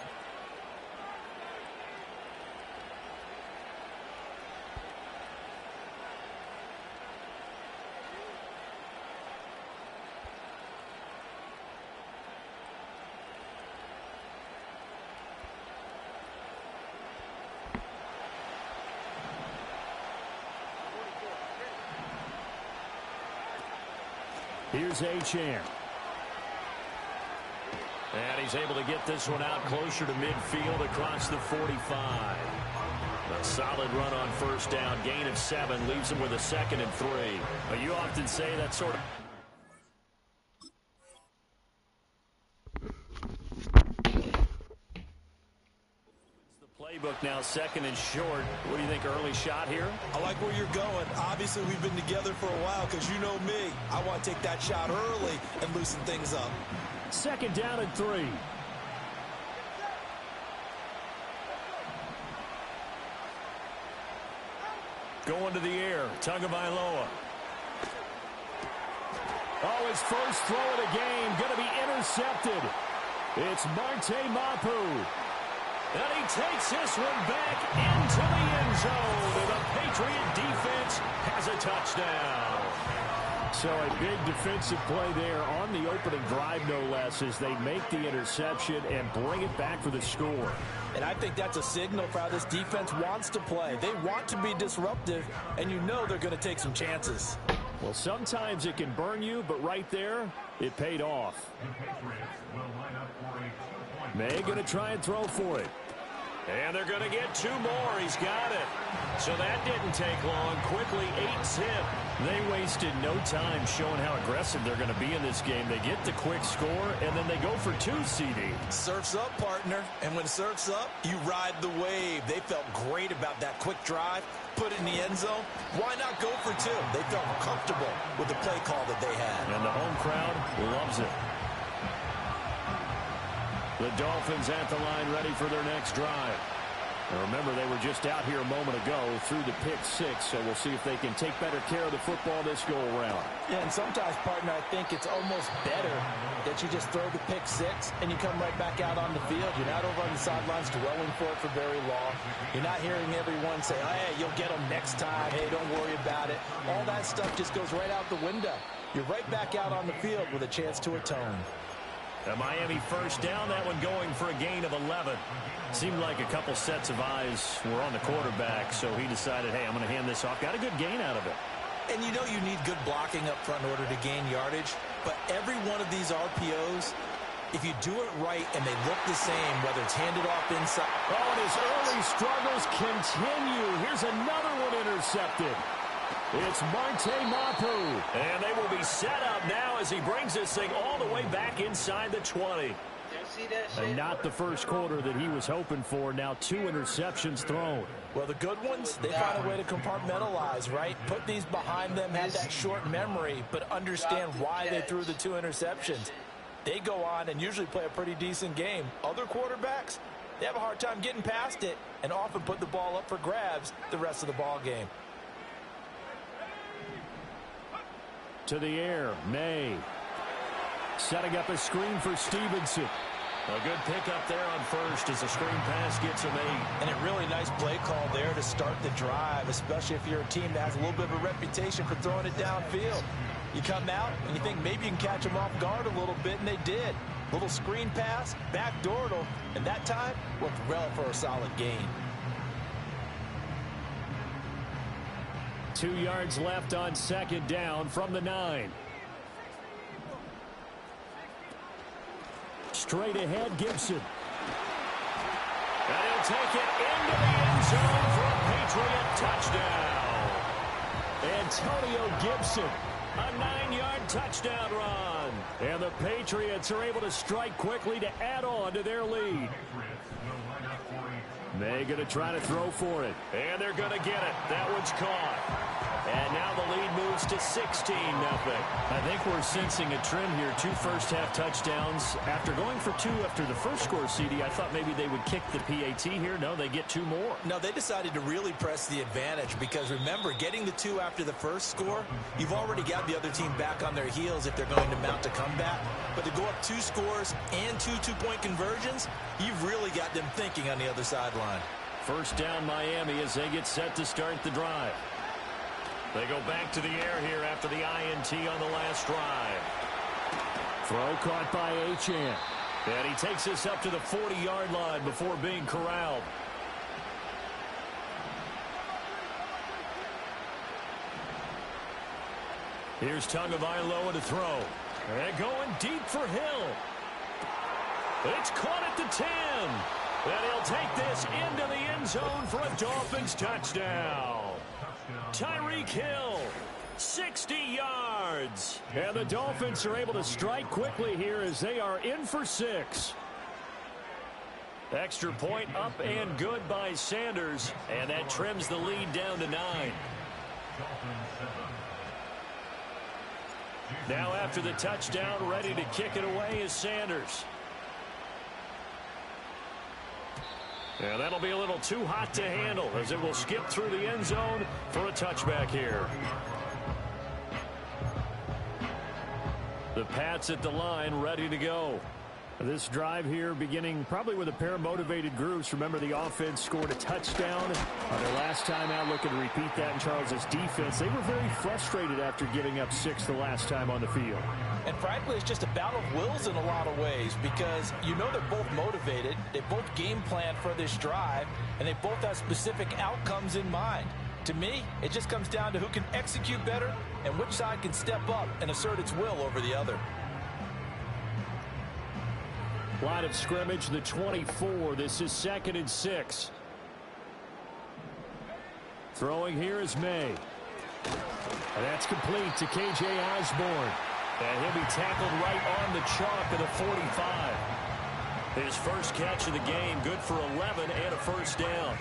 Here's Achane. And he's able to get this one out closer to midfield across the 45. A solid run on first down. Gain of 7 leaves him with a 2nd and 3. But you often say that sort of... Playbook now 2nd and short. What do you think, early shot here? I like where you're going. Obviously, we've been together for a while because you know me. I want to take that shot early and loosen things up. 2nd down and 3. Going to the air. Tagovailoa. Oh, his first throw of the game. Going to be intercepted. It's Marte Mapu. And he takes this one back into the end zone. And the Patriot defense has a touchdown. So a big defensive play there on the opening drive, no less, as they make the interception and bring it back for the score. And I think that's a signal for how this defense wants to play. They want to be disruptive, and you know they're going to take some chances. Well, sometimes it can burn you, but right there, it paid off. May going to try and throw for it. And they're going to get 2 more. He's got it. So that didn't take long. Quickly, 8-zip. They wasted no time showing how aggressive they're going to be in this game. They get the quick score, and then they go for 2, CD. Surf's up, partner. And when surf's up, you ride the wave. They felt great about that quick drive. Put it in the end zone. Why not go for 2? They felt comfortable with the play call that they had. And the home crowd loves it. The Dolphins at the line ready for their next drive. And remember, they were just out here a moment ago through the pick 6, so we'll see if they can take better care of the football this go-around. Yeah, and sometimes, partner, I think it's almost better that you just throw the pick 6 and you come right back out on the field. You're not over on the sidelines dwelling for it for very long. You're not hearing everyone say, hey, you'll get them next time. Hey, don't worry about it. All that stuff just goes right out the window. You're right back out on the field with a chance to atone. A Miami first down, that one going for a gain of 11. Seemed like a couple sets of eyes were on the quarterback, so he decided, hey, I'm going to hand this off. Got a good gain out of it. And you know you need good blocking up front in order to gain yardage, but every one of these RPOs, if you do it right and they look the same, whether it's handed off inside. Oh, and his early struggles continue. Here's another one intercepted. It's Marte Mapu. And they will be set up now as he brings this thing all the way back inside the 20. And not the first quarter that he was hoping for. Now 2 interceptions thrown. Well, the good ones, they find a way to compartmentalize, right? Put these behind them, have that short memory, but understand why they threw the 2 interceptions. They go on and usually play a pretty decent game. Other quarterbacks, they have a hard time getting past it and often put the ball up for grabs the rest of the ball game. To the air, May. Setting up a screen for Stevenson. A good pickup there on first as the screen pass gets him 8. And a really nice play call there to start the drive, especially if you're a team that has a little bit of a reputation for throwing it downfield. You come out and you think maybe you can catch them off guard a little bit, and they did. Little screen pass, backdoored them, and that time worked well for a solid gain. 2 yards left on second down from the 9. Straight ahead, Gibson. And he'll take it into the end zone for a Patriot touchdown. Antonio Gibson, a 9-yard touchdown run. And the Patriots are able to strike quickly to add on to their lead. They're going to try to throw for it. And they're going to get it. That one's caught. And now the lead moves to 16-0. I think we're sensing a trend here. 2 first-half touchdowns. After going for 2 after the first score, CD, I thought maybe they would kick the PAT here. No, they get 2 more. No, they decided to really press the advantage because, remember, getting the 2 after the first score, you've already got the other team back on their heels if they're going to mount a comeback. But to go up 2 scores and 2 two-point conversions, you've really got them thinking on the other sideline. First down, Miami, as they get set to start the drive. They go back to the air here after the INT on the last drive. Throw caught by Achane. And he takes us up to the 40-yard line before being corralled. Here's Tagovailoa to throw. And going deep for Hill. It's caught at the 10. And he'll take this into the end zone for a Dolphins touchdown. Tyreek Hill, 60 yards. And the Dolphins are able to strike quickly here as they are in for 6. Extra point up and good by Sanders. And that trims the lead down to 9. Now after the touchdown, ready to kick it away is Sanders. And that'll be a little too hot to handle as it will skip through the end zone for a touchback here. The Pats at the line ready to go. This drive here beginning probably with a pair of motivated groups. Remember, the offense scored a touchdown their last time out. Looking to repeat that in Charles's defense. They were very frustrated after giving up 6 the last time on the field. And frankly, it's just a battle of wills in a lot of ways because you know they're both motivated. They both game plan for this drive, and they both have specific outcomes in mind. To me, it just comes down to who can execute better and which side can step up and assert its will over the other. Line of scrimmage, the 24. This is 2nd and 6. Throwing here is May. And that's complete to K.J. Osborne. And he'll be tackled right on the chalk of the 45. His first catch of the game, good for 11 and a first down.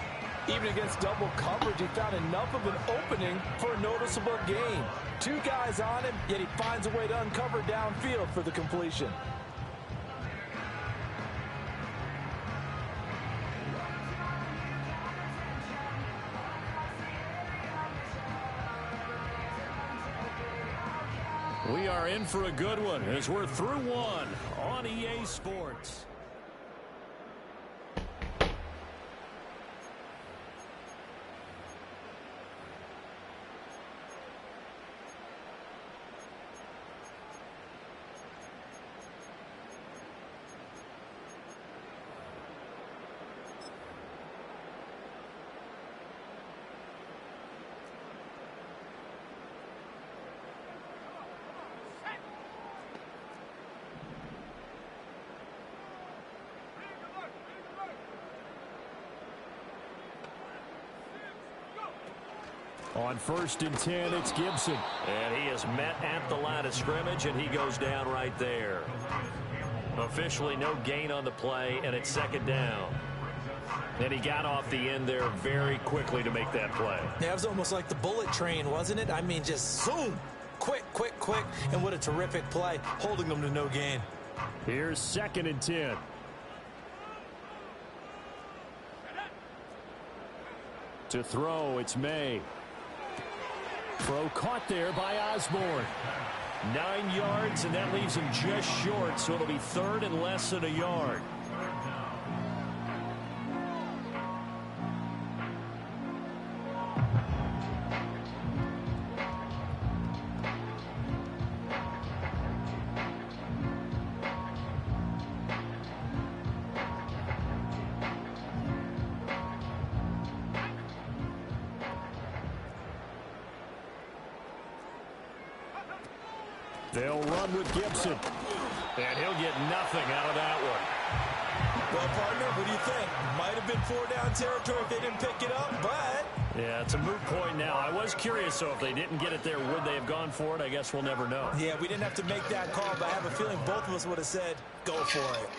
Even against double coverage, he found enough of an opening for a noticeable gain. 2 guys on him, yet he finds a way to uncover downfield for the completion. We are in for a good one as we're through 1 on EA Sports. On 1st and 10, it's Gibson. And he is met at the line of scrimmage, and he goes down right there. Officially no gain on the play, and it's 2nd down. And he got off the end there very quickly to make that play. Yeah, it was almost like the bullet train, wasn't it? I mean, just zoom. Quick, quick, quick. And what a terrific play, holding them to no gain. Here's 2nd and 10. To throw, it's May. Throw caught there by Osborne. 9 yards, and that leaves him just short, so it'll be 3rd and less than a yard. They'll run with Gibson. And he'll get nothing out of that one. Well, partner, what do you think? Might have been 4-down territory if they didn't pick it up, but... Yeah, it's a moot point now. I was curious, so if they didn't get it there, would they have gone for it? I guess we'll never know. Yeah, we didn't have to make that call, but I have a feeling both of us would have said, go for it.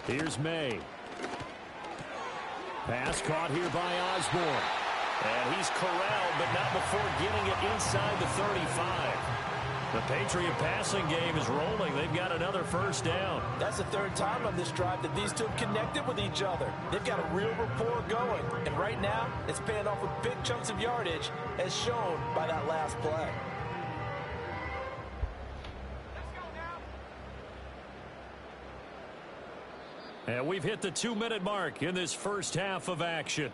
Here's May. Pass caught here by Osborne. And he's corralled, but not before getting it inside the 35. The Patriot passing game is rolling. They've got another first down. That's the third time on this drive that these two have connected with each other. They've got a real rapport going. And right now, it's paying off with big chunks of yardage, as shown by that last play. And we've hit the 2-minute mark in this first half of action.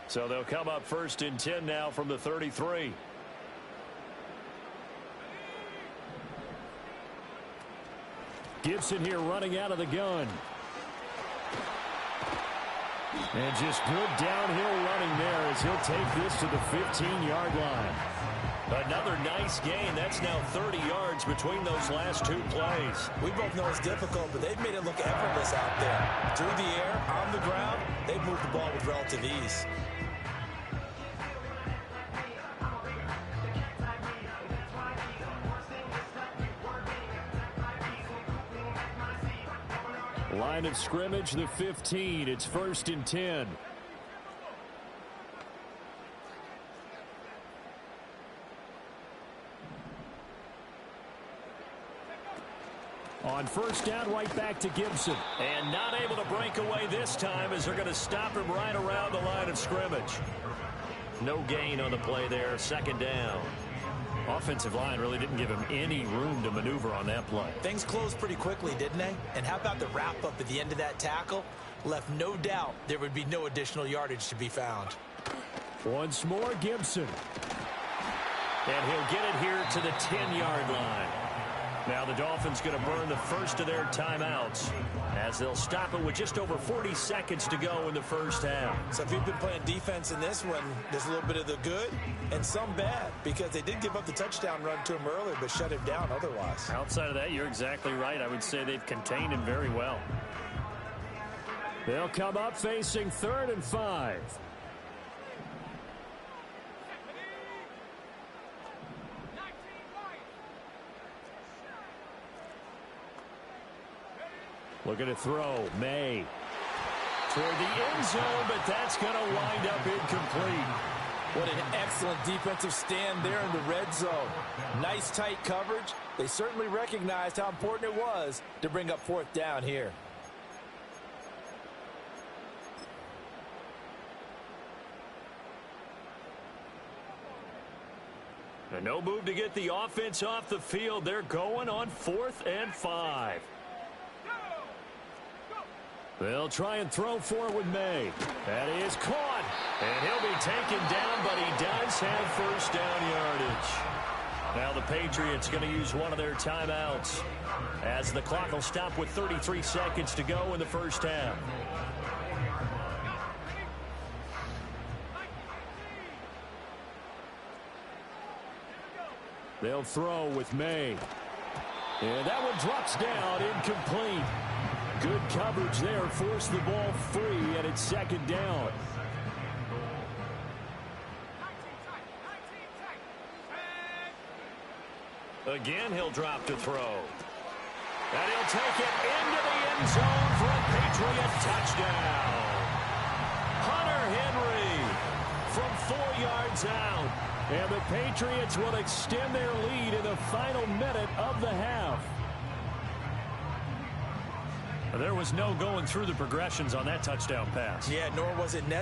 So they'll come up 1st and 10 now from the 33. Gibson here running out of the gun. And just good downhill running there as he'll take this to the 15-yard line. Another nice gain. That's now 30 yards between those last two plays. We both know it's difficult, but they've made it look effortless out there. Through the air, on the ground, they've moved the ball with relative ease. Line of scrimmage, the 15. It's 1st and 10. On first down, right back to Gibson. And not able to break away this time as they're going to stop him right around the line of scrimmage. No gain on the play there, 2nd down. Offensive line really didn't give him any room to maneuver on that play. Things closed pretty quickly, didn't they? And how about the wrap-up at the end of that tackle? Left no doubt there would be no additional yardage to be found. Once more, Gibson. And he'll get it here to the 10-yard line. Now the Dolphins going to burn the first of their timeouts as they'll stop it with just over 40 seconds to go in the first half. So if you've been playing defense in this one, there's a little bit of the good and some bad, because they did give up the touchdown run to him earlier but shut him down otherwise. Outside of that, you're exactly right. I would say they've contained him very well. They'll come up facing 3rd and 5. Looking to throw. May. Toward the end zone, but that's going to wind up incomplete. What an excellent defensive stand there in the red zone. Nice tight coverage. They certainly recognized how important it was to bring up 4th down here. And no move to get the offense off the field. They're going on 4th and 5. They'll try and throw for it with May. That is caught. And he'll be taken down, but he does have first down yardage. Now the Patriots going to use one of their timeouts as the clock will stop with 33 seconds to go in the first half. They'll throw with May. And that one drops down, incomplete. Good coverage there, forced the ball free, and it's 2nd down. Again, he'll drop to throw. And he'll take it into the end zone for a Patriot touchdown. Hunter Henry from 4 yards out. And the Patriots will extend their lead in the final minute of the half. There was no going through the progressions on that touchdown pass. Yeah, nor was it necessary.